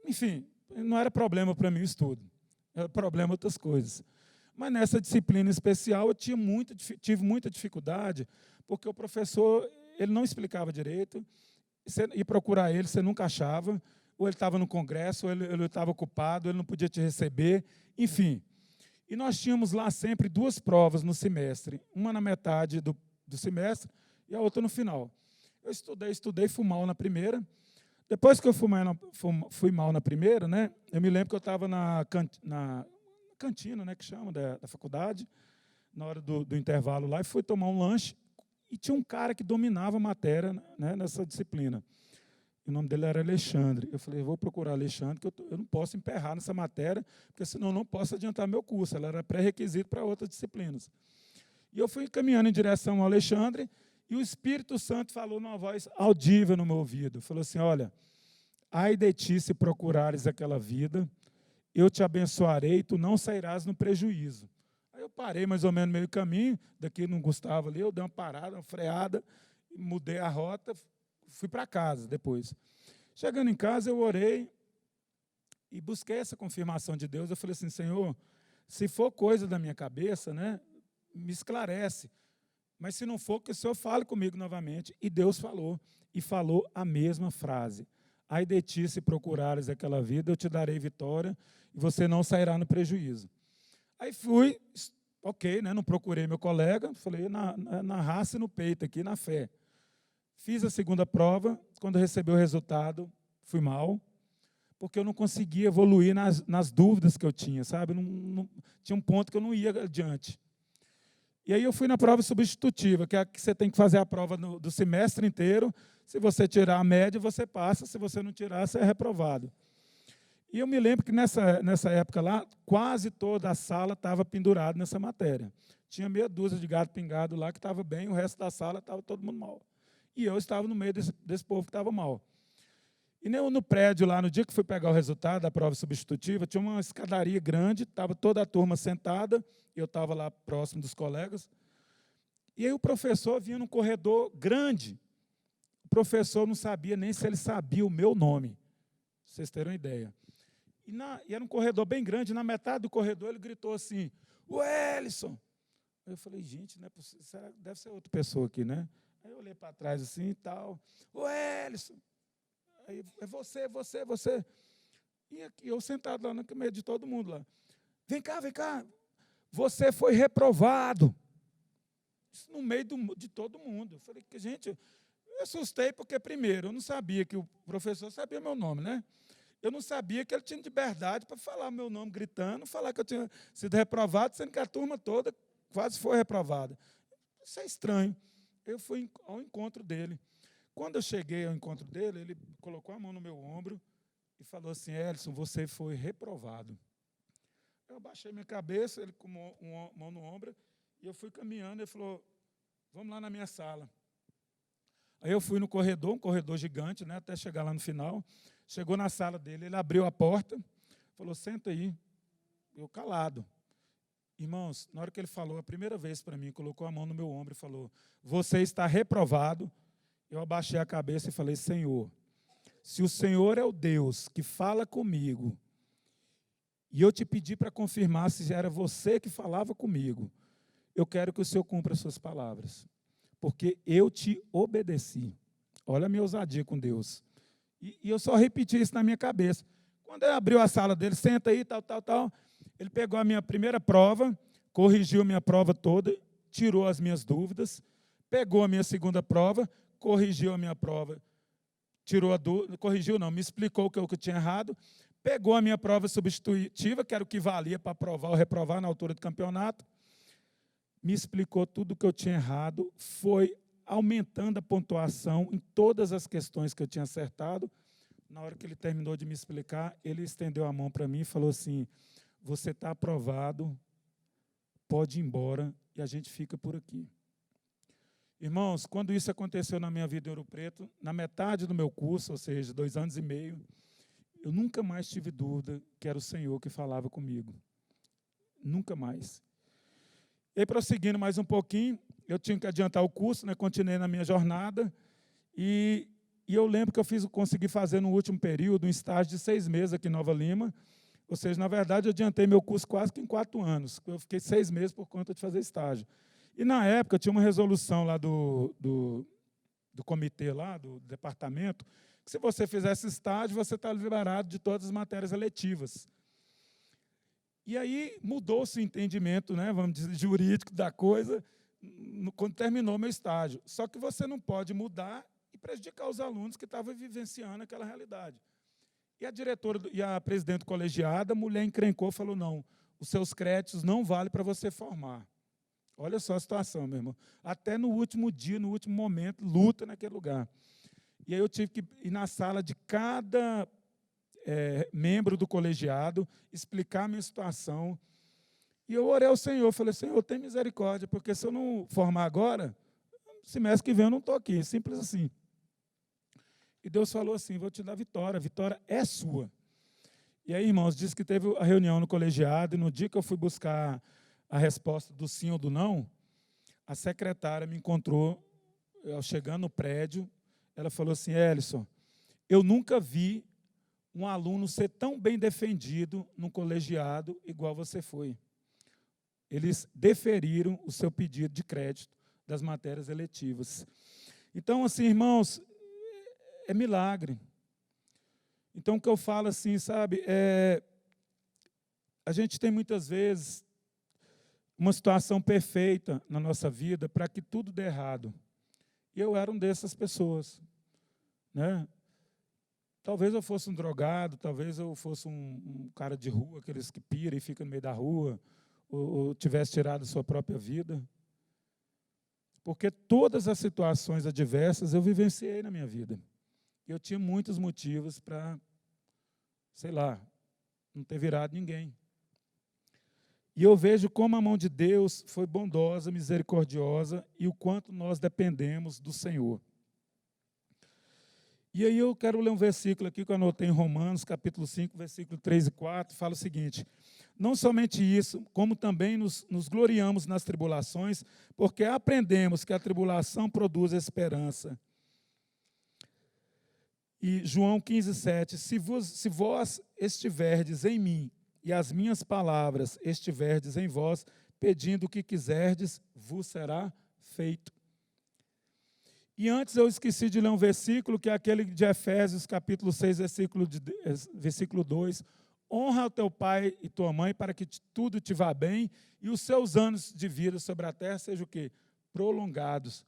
Enfim, não era problema para mim o estudo, era problema outras coisas. Mas nessa disciplina especial eu tive muita dificuldade, porque o professor ele não explicava direito, você ia procurar ele, você nunca achava, ou ele estava no congresso, ou ele estava ocupado, ele não podia te receber, enfim. E nós tínhamos lá sempre 2 provas no semestre, uma na metade do semestre e a outra no final. Eu estudei, fui mal na primeira. Depois que eu fui mal na primeira, né, eu me lembro que eu estava na cantina, né, que chama, da faculdade, na hora do intervalo lá, e fui tomar um lanche, e tinha um cara que dominava a matéria, né, nessa disciplina. O nome dele era Alexandre. Eu falei, vou procurar Alexandre, que eu não posso emperrar nessa matéria, porque senão eu não posso adiantar meu curso. Ela era pré-requisito para outras disciplinas. E eu fui caminhando em direção ao Alexandre, e o Espírito Santo falou numa voz audível no meu ouvido. Falou assim, olha, ai de ti se procurares aquela vida, eu te abençoarei, tu não sairás no prejuízo. Aí eu parei mais ou menos meio caminho, daqui no Gustavo ali, eu dei uma parada, uma freada, mudei a rota, fui para casa depois. Chegando em casa, eu orei e busquei essa confirmação de Deus. Eu falei assim, Senhor, se for coisa da minha cabeça, né, me esclarece. Mas se não for, que o Senhor fale comigo novamente. E Deus falou, e falou a mesma frase. Ai de ti, se procurares aquela vida, eu te darei vitória, e você não sairá no prejuízo. Aí fui, ok, né, não procurei meu colega, falei na raça e no peito aqui, na fé. Fiz a segunda prova, quando recebi o resultado, fui mal, porque eu não conseguia evoluir nas dúvidas que eu tinha, sabe? Tinha um ponto que eu não ia adiante. E aí eu fui na prova substitutiva, que é a que você tem que fazer a prova do semestre inteiro. Se você tirar a média, você passa. Se você não tirar, você é reprovado. E eu me lembro que nessa época lá, quase toda a sala estava pendurada nessa matéria. Tinha meia dúzia de gato pingado lá que estava bem, o resto da sala estava todo mundo mal. E eu estava no meio desse povo que estava mal. E no prédio lá, no dia que fui pegar o resultado da prova substitutiva, tinha uma escadaria grande, estava toda a turma sentada, e eu estava lá próximo dos colegas. E aí o professor vinha num corredor grande. O professor não sabia nem se ele sabia o meu nome, pra vocês terem uma ideia. E era um corredor bem grande, e na metade do corredor ele gritou assim, Wellison! Eu falei, gente, não é possível, deve ser outra pessoa aqui, né? Aí eu olhei para trás assim e tal, Wellison! Aí, é você. E aqui, eu sentado lá no meio de todo mundo lá. Vem cá, você foi reprovado. Isso no meio de todo mundo. Eu falei, gente, eu assustei porque, primeiro, eu não sabia que o professor sabia meu nome, né? Eu não sabia que ele tinha liberdade para falar meu nome gritando, falar que eu tinha sido reprovado, sendo que a turma toda quase foi reprovada. Isso é estranho. Eu fui ao encontro dele. Quando eu cheguei ao encontro dele, ele colocou a mão no meu ombro e falou assim, Ellison, você foi reprovado. Eu baixei minha cabeça, ele com uma mão no ombro, e eu fui caminhando, ele falou, vamos lá na minha sala. Aí eu fui no corredor, um corredor gigante, né, até chegar lá no final. Chegou na sala dele, ele abriu a porta, falou, senta aí. Eu calado. Irmãos, na hora que ele falou a primeira vez para mim, colocou a mão no meu ombro e falou, você está reprovado. Eu abaixei a cabeça e falei, Senhor, se o Senhor é o Deus que fala comigo, e eu te pedi para confirmar se era você que falava comigo, eu quero que o Senhor cumpra as suas palavras, porque eu te obedeci. Olha a minha ousadia com Deus. E eu só repeti isso na minha cabeça. Quando ele abriu a sala dele, senta aí, tal, ele pegou a minha primeira prova, corrigiu a minha prova toda, tirou as minhas dúvidas, pegou a minha segunda prova, corrigiu a minha prova, me explicou o que eu tinha errado, pegou a minha prova substitutiva, que era o que valia para aprovar ou reprovar na altura do campeonato, me explicou tudo o que eu tinha errado, foi aumentando a pontuação em todas as questões que eu tinha acertado. na hora que ele terminou de me explicar, ele estendeu a mão para mim e falou assim: você está aprovado, pode ir embora e a gente fica por aqui. Irmãos, quando isso aconteceu na minha vida em Ouro Preto, na metade do meu curso, ou seja, 2 anos e meio, eu nunca mais tive dúvida que era o Senhor que falava comigo. Nunca mais. E aí, prosseguindo mais um pouquinho, eu tinha que adiantar o curso, né, continuei na minha jornada, e eu lembro que consegui fazer no último período um estágio de 6 meses aqui em Nova Lima, ou seja, na verdade, eu adiantei meu curso quase que em 4 anos, eu fiquei 6 meses por conta de fazer estágio. E, na época, tinha uma resolução lá do comitê, lá, do departamento, que se você fizesse estágio, você está liberado de todas as matérias eletivas. E aí mudou-se o entendimento, né, vamos dizer, jurídico da coisa, quando terminou meu estágio. Só que você não pode mudar e prejudicar os alunos que estavam vivenciando aquela realidade. E a diretora e a presidente colegiada, a mulher encrencou, falou: não, os seus créditos não valem para você formar. Olha só a situação, meu irmão. Até no último dia, no último momento, luta naquele lugar. E aí eu tive que ir na sala de cada membro do colegiado, explicar a minha situação. E eu orei ao Senhor, falei: Senhor, tem misericórdia, porque se eu não formar agora, semestre que vem eu não estou aqui, simples assim. E Deus falou assim: vou te dar vitória, a vitória é sua. E aí, irmãos, disse que teve a reunião no colegiado, e no dia que eu fui buscar a resposta do sim ou do não, a secretária me encontrou, eu chegando no prédio, ela falou assim: Elison, eu nunca vi um aluno ser tão bem defendido no colegiado igual você foi. Eles deferiram o seu pedido de crédito das matérias eletivas. Então, assim, irmãos, é milagre. Então, o que eu falo assim, sabe, a gente tem muitas vezes uma situação perfeita na nossa vida para que tudo dê errado. E eu era uma dessas pessoas, né? Talvez eu fosse um drogado, talvez eu fosse um cara de rua, aqueles que piram e ficam no meio da rua, ou tivesse tirado a sua própria vida. Porque todas as situações adversas eu vivenciei na minha vida. Eu tinha muitos motivos para, sei lá, não ter virado ninguém. E eu vejo como a mão de Deus foi bondosa, misericordiosa, e o quanto nós dependemos do Senhor. E aí eu quero ler um versículo aqui que eu anotei em Romanos, capítulo 5, versículo 3 e 4, fala o seguinte: não somente isso, como também nos gloriamos nas tribulações, porque aprendemos que a tribulação produz esperança. E João 15, 7, se vós estiverdes em mim, e as minhas palavras estiverdes em vós, pedindo o que quiserdes, vos será feito. E antes eu esqueci de ler um versículo, que é aquele de Efésios, capítulo 6, versículo 2. Honra o teu pai e tua mãe, para que tudo te vá bem, e os seus anos de vida sobre a terra sejam o quê? Prolongados.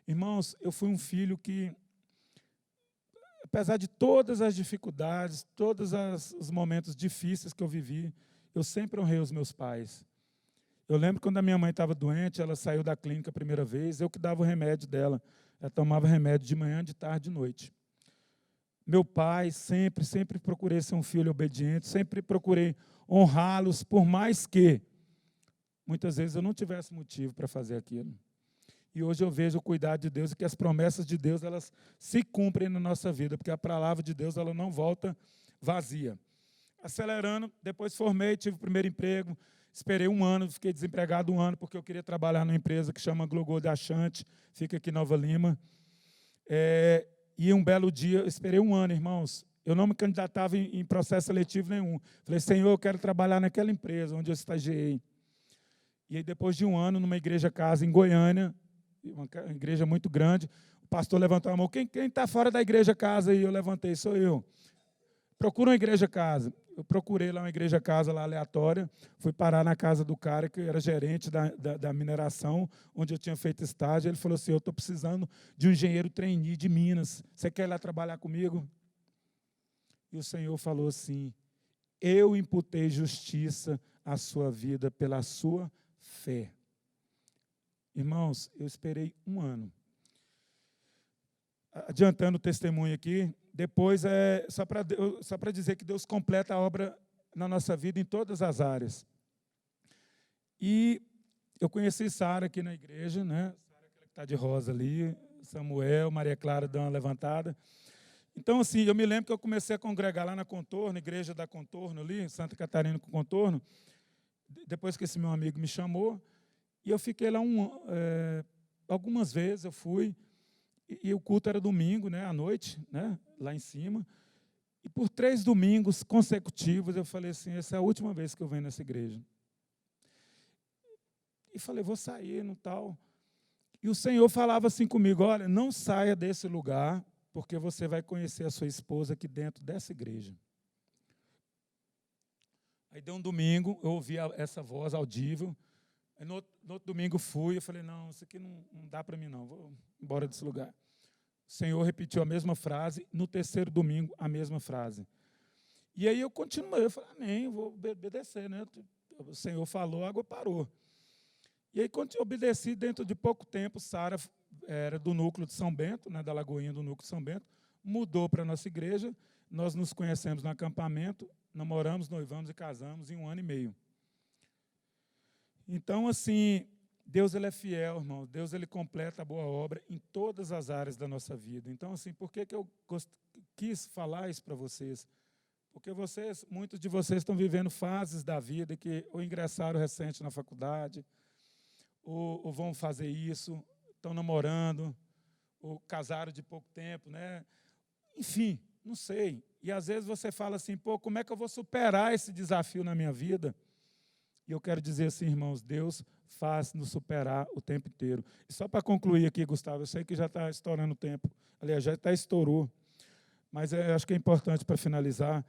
Irmãos, eu fui um filho que, apesar de todas as dificuldades, todos os momentos difíceis que eu vivi, eu sempre honrei os meus pais. Eu lembro quando a minha mãe estava doente, ela saiu da clínica a primeira vez, eu que dava o remédio dela. Ela tomava remédio de manhã, de tarde, de noite. Meu pai, sempre procurei ser um filho obediente, sempre procurei honrá-los, por mais que muitas vezes eu não tivesse motivo para fazer aquilo. E hoje eu vejo o cuidado de Deus e que as promessas de Deus, elas se cumprem na nossa vida, porque a palavra de Deus, ela não volta vazia. Acelerando, depois formei, tive o primeiro emprego, esperei 1 ano, fiquei desempregado 1 ano, porque eu queria trabalhar numa empresa que chama Glogol de Achante, fica aqui em Nova Lima. E um belo dia, eu esperei 1 ano, irmãos, eu não me candidatava em processo seletivo nenhum. Falei: Senhor, eu quero trabalhar naquela empresa onde eu estagiei. E aí, depois de 1 ano, numa igreja-casa em Goiânia, uma igreja muito grande, o pastor levantou a mão: quem está fora da igreja-casa? E eu levantei: sou eu. Procura uma igreja-casa. Eu procurei lá uma igreja-casa lá aleatória, fui parar na casa do cara que era gerente da mineração, onde eu tinha feito estágio. Ele falou assim: eu estou precisando de um engenheiro trainee de Minas, você quer ir lá trabalhar comigo? E o Senhor falou assim: eu imputei justiça à sua vida pela sua fé. Irmãos, eu esperei 1 ano. Adiantando o testemunho aqui, Depois, só para dizer que Deus completa a obra na nossa vida em todas as áreas. E eu conheci Sara aqui na igreja, né? Sara, aquela que está de rosa ali, Samuel, Maria Clara deu uma levantada. Então, assim, eu me lembro que eu comecei a congregar lá na Contorno, igreja da Contorno ali, Santa Catarina com Contorno, depois que esse meu amigo me chamou, e eu fiquei lá algumas vezes, eu fui, e o culto era domingo, né, à noite, né, lá em cima, e por 3 domingos consecutivos eu falei assim, essa é a última vez que eu venho nessa igreja. E falei, vou sair, no tal. E o Senhor falava assim comigo, olha, não saia desse lugar, porque você vai conhecer a sua esposa aqui dentro dessa igreja. Aí deu um domingo, eu ouvi essa voz audível. Aí no outro domingo fui, eu falei, não, isso aqui não dá para mim não, vou embora desse lugar. O Senhor repetiu a mesma frase, no terceiro domingo a mesma frase. E aí eu continuei, eu falei, amém, eu vou obedecer, né? O Senhor falou, a água parou. E aí, quando eu obedeci, dentro de pouco tempo, Sara era do núcleo de São Bento, né, da Lagoinha do núcleo de São Bento, mudou para a nossa igreja, nós nos conhecemos no acampamento, namoramos, noivamos e casamos em 1 ano e meio. Então, assim, Deus ele é fiel, irmão, Deus ele completa a boa obra em todas as áreas da nossa vida. Então, assim, por que eu quis falar isso para vocês? Porque muitos de vocês estão vivendo fases da vida que ou ingressaram recente na faculdade, ou vão fazer isso, estão namorando, ou casaram de pouco tempo, né? Enfim, não sei. E às vezes você fala assim, pô, como é que eu vou superar esse desafio na minha vida? E eu quero dizer assim, irmãos, Deus faz nos superar o tempo inteiro. E só para concluir aqui, Gustavo, eu sei que já está estourando o tempo, aliás, já até estourou, mas eu acho que é importante para finalizar.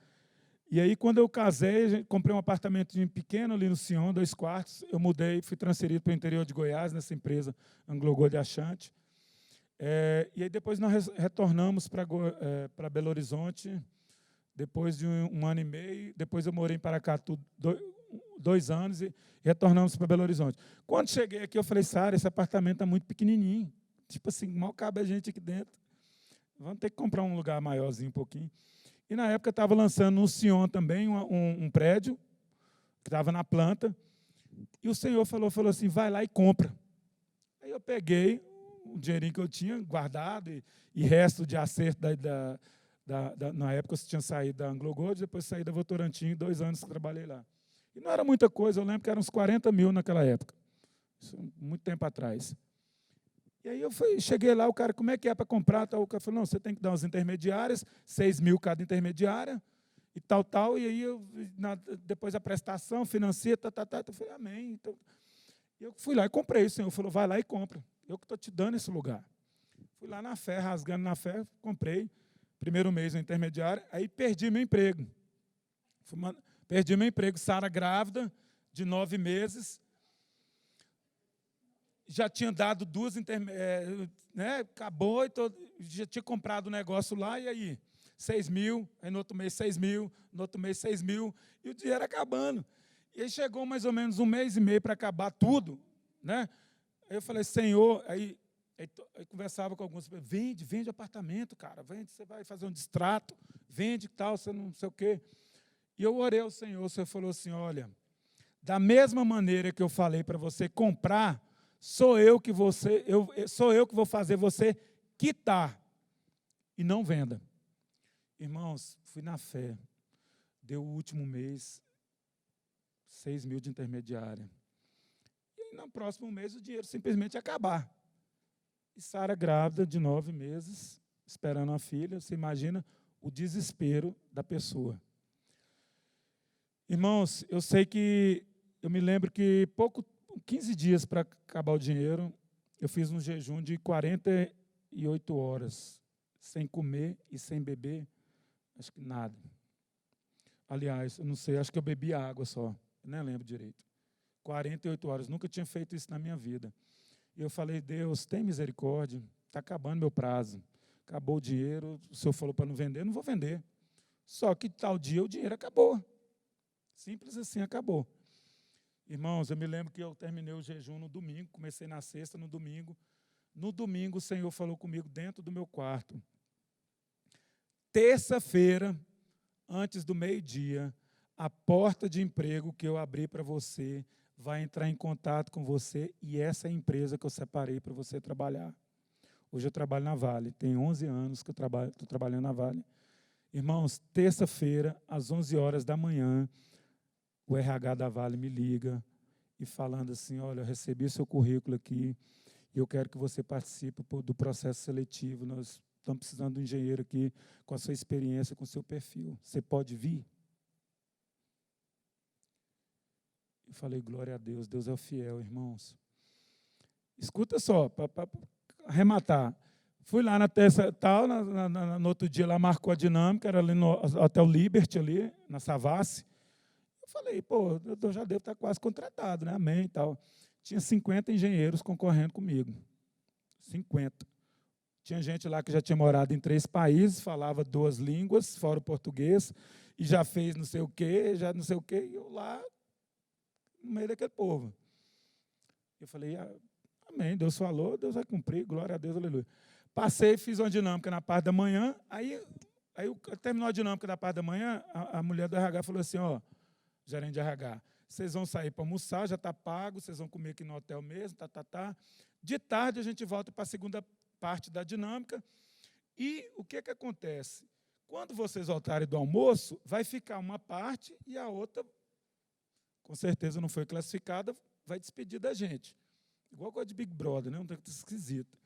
E aí, quando eu casei, comprei um apartamento pequeno ali no Sion, 2 quartos. Eu mudei, fui transferido para o interior de Goiás, nessa empresa Anglo-Gold Achante. E aí, depois nós retornamos para Belo Horizonte, depois de 1 ano e meio. Depois eu morei em Paracatu 2 anos e retornamos para Belo Horizonte. Quando cheguei aqui, eu falei, Sara, esse apartamento está muito pequenininho. Tipo assim, mal cabe a gente aqui dentro. Vamos ter que comprar um lugar maiorzinho um pouquinho. E, na época, estava lançando no Sion também um prédio, que estava na planta, e o Senhor falou assim, vai lá e compra. Aí eu peguei o dinheirinho que eu tinha guardado, e resto de acerto, na época eu tinha saído da Anglo-Gold, depois saí da Votorantim, 2 anos que trabalhei lá. E não era muita coisa, eu lembro que eram uns 40 mil naquela época, isso, muito tempo atrás. E aí eu cheguei lá, o cara, como é que é para comprar? O cara falou, não, você tem que dar umas intermediárias, 6 mil cada intermediária, e tal. E aí, depois a prestação financia, eu falei, amém. Então, eu fui lá e comprei. O Senhor falou, vai lá e compra. Eu que estou te dando esse lugar. Fui lá na fé, rasgando na fé, comprei. Primeiro mês na intermediária, aí perdi meu emprego. Perdi meu emprego, Sara grávida, de 9 meses, já tinha dado 2 né, acabou, já tinha comprado o negócio lá, e aí, 6 mil, aí no outro mês 6 mil, no outro mês 6 mil, e o dinheiro acabando. E aí chegou mais ou menos 1 mês e meio para acabar tudo, né? Aí eu falei, Senhor, aí conversava com alguns, vende apartamento, cara, vende, você vai fazer um distrato, vende tal, você não sei o quê. E eu orei ao Senhor, o Senhor falou assim, olha, da mesma maneira que eu falei para você comprar, sou eu que vou fazer você quitar e não venda. Irmãos, fui na fé. Deu o último mês, 6 mil de intermediária. E no próximo mês o dinheiro simplesmente ia acabar. E Sara grávida de 9 meses, esperando a filha. Você imagina o desespero da pessoa. Irmãos, eu me lembro que 15 dias para acabar o dinheiro, eu fiz um jejum de 48 horas, sem comer e sem beber, acho que nada. Aliás, eu não sei, acho que eu bebi água só, eu nem lembro direito. 48 horas, nunca tinha feito isso na minha vida. E eu falei, Deus, tem misericórdia, está acabando meu prazo. Acabou o dinheiro, o Senhor falou para não vender, não vou vender. Só que tal dia o dinheiro acabou. Simples assim, acabou. Irmãos, eu me lembro que eu terminei o jejum no domingo, comecei na sexta, no domingo. No domingo, o Senhor falou comigo dentro do meu quarto. terça-feira, antes do meio-dia, a porta de emprego que eu abri para você vai entrar em contato com você e essa é a empresa que eu separei para você trabalhar. Hoje eu trabalho na Vale, tem 11 anos que eu estou trabalhando na Vale. Irmãos, terça-feira, às 11 horas da manhã, o RH da Vale me liga e falando assim, olha, eu recebi seu currículo aqui e eu quero que você participe do processo seletivo. Nós estamos precisando de um engenheiro aqui com a sua experiência, com o seu perfil. Você pode vir? Eu falei, glória a Deus, Deus é o fiel, irmãos. Escuta só, para arrematar. Fui lá na terça, tal, no outro dia lá marcou a dinâmica, era ali no Hotel Liberty, ali, na Savassi. Eu falei, pô, eu já devo estar quase contratado, né? Amém e tal. Tinha 50 engenheiros concorrendo comigo. 50. Tinha gente lá que já tinha morado em 3 países, falava 2 línguas, fora o português, e já fez não sei o quê, já não sei o quê, e eu lá, no meio daquele povo. Eu falei, amém, Deus falou, Deus vai cumprir, glória a Deus, aleluia. Passei, fiz uma dinâmica na parte da manhã, aí terminou a dinâmica da parte da manhã, a mulher do RH falou assim, ó, gerente de RH, vocês vão sair para almoçar, já está pago, vocês vão comer aqui no hotel mesmo, tá. De tarde a gente volta para a segunda parte da dinâmica, e o que acontece? Quando vocês voltarem do almoço, vai ficar uma parte e a outra, com certeza não foi classificada, vai despedir da gente. Igual coisa de Big Brother, né? Um tanto esquisito.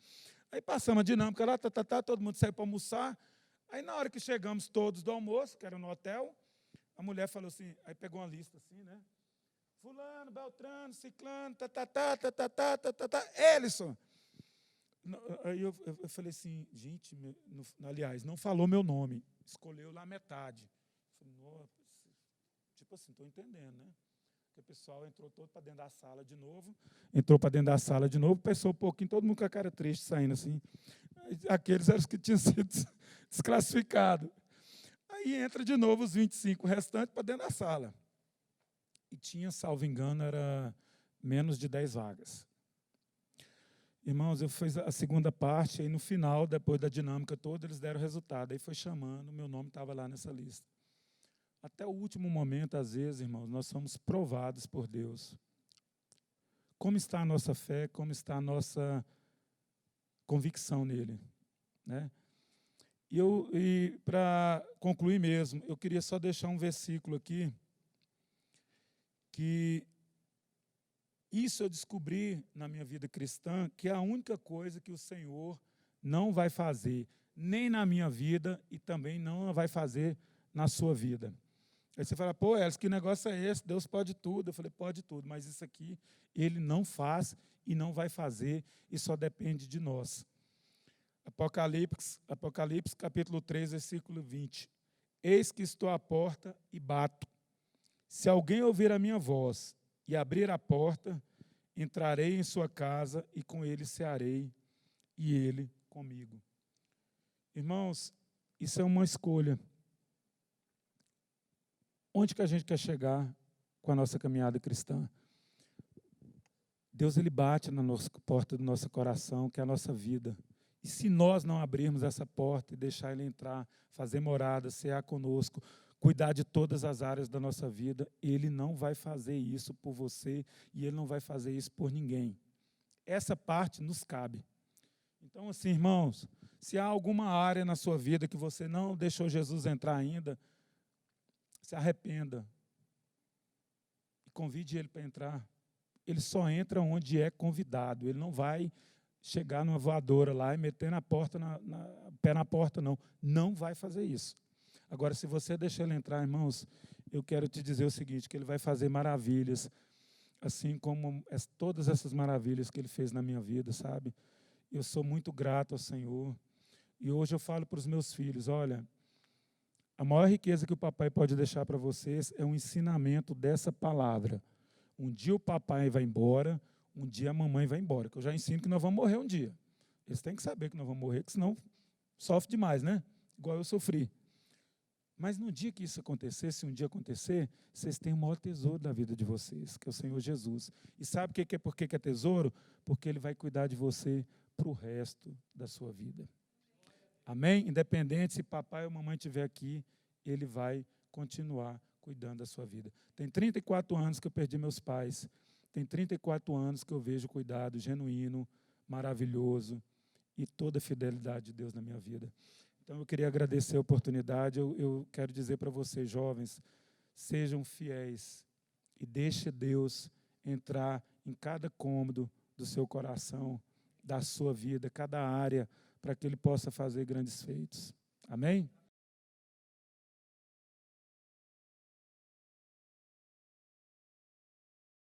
Aí passamos a dinâmica lá, todo mundo saiu para almoçar. Aí na hora que chegamos todos do almoço, que era no hotel, a mulher falou assim, aí pegou uma lista assim, né? Fulano, Beltrano, Ciclano, Elison. Aí eu falei assim, gente, aliás, não falou meu nome, escolheu lá metade. Eu falei, nossa, tipo assim, estou entendendo, né? Porque o pessoal entrou todo para dentro da sala de novo, pensou um pouquinho, todo mundo com a cara triste, saindo assim. Aqueles eram os que tinham sido desclassificados. Aí entra de novo os 25 restantes para dentro da sala. E tinha, salvo engano, era menos de 10 vagas. Irmãos, eu fiz a segunda parte, aí no final, depois da dinâmica toda, eles deram o resultado. Aí foi chamando, meu nome estava lá nessa lista. Até o último momento, às vezes, irmãos, nós somos provados por Deus. Como está a nossa fé, como está a nossa convicção nele, né? E para concluir mesmo, eu queria só deixar um versículo aqui, que isso eu descobri na minha vida cristã, que é a única coisa que o Senhor não vai fazer, nem na minha vida e também não vai fazer na sua vida. Aí você fala, pô, Elis, que negócio é esse? Deus pode tudo. Eu falei, pode tudo, mas isso aqui Ele não faz e não vai fazer, e só depende de nós. Apocalipse capítulo 3, versículo 20. Eis que estou à porta e bato. Se alguém ouvir a minha voz e abrir a porta, entrarei em sua casa e com ele cearei, e ele comigo. Irmãos, isso é uma escolha. Onde que a gente quer chegar com a nossa caminhada cristã? Deus, Ele bate na nossa porta do nosso coração, que é a nossa vida. E se nós não abrirmos essa porta e deixar Ele entrar, fazer morada, cear conosco, cuidar de todas as áreas da nossa vida, Ele não vai fazer isso por você e Ele não vai fazer isso por ninguém. Essa parte nos cabe. Então, assim, irmãos, se há alguma área na sua vida que você não deixou Jesus entrar ainda, se arrependa e convide Ele para entrar. Ele só entra onde é convidado. Ele não vai chegar numa voadora lá e meter na porta, pé na porta, não. Não vai fazer isso. Agora, se você deixar Ele entrar, irmãos, eu quero te dizer o seguinte, que Ele vai fazer maravilhas, assim como todas essas maravilhas que Ele fez na minha vida, sabe? Eu sou muito grato ao Senhor. E hoje eu falo para os meus filhos, olha, a maior riqueza que o papai pode deixar para vocês é um ensinamento dessa palavra. Um dia o papai vai embora, um dia a mamãe vai embora, que eu já ensino que nós vamos morrer um dia. Eles têm que saber que nós vamos morrer, que senão sofre demais, né? Igual eu sofri. Mas no dia que isso acontecer, se um dia acontecer, vocês têm o maior tesouro da vida de vocês, que é o Senhor Jesus. E sabe por que é tesouro? Porque Ele vai cuidar de você para o resto da sua vida. Amém? Independente se papai ou mamãe estiver aqui, Ele vai continuar cuidando da sua vida. Tem 34 anos que eu perdi meus pais. Tem 34 anos que eu vejo cuidado genuíno, maravilhoso e toda a fidelidade de Deus na minha vida. Então, eu queria agradecer a oportunidade. Eu quero dizer para vocês, jovens, sejam fiéis e deixe Deus entrar em cada cômodo do seu coração, da sua vida, cada área, para que Ele possa fazer grandes feitos. Amém?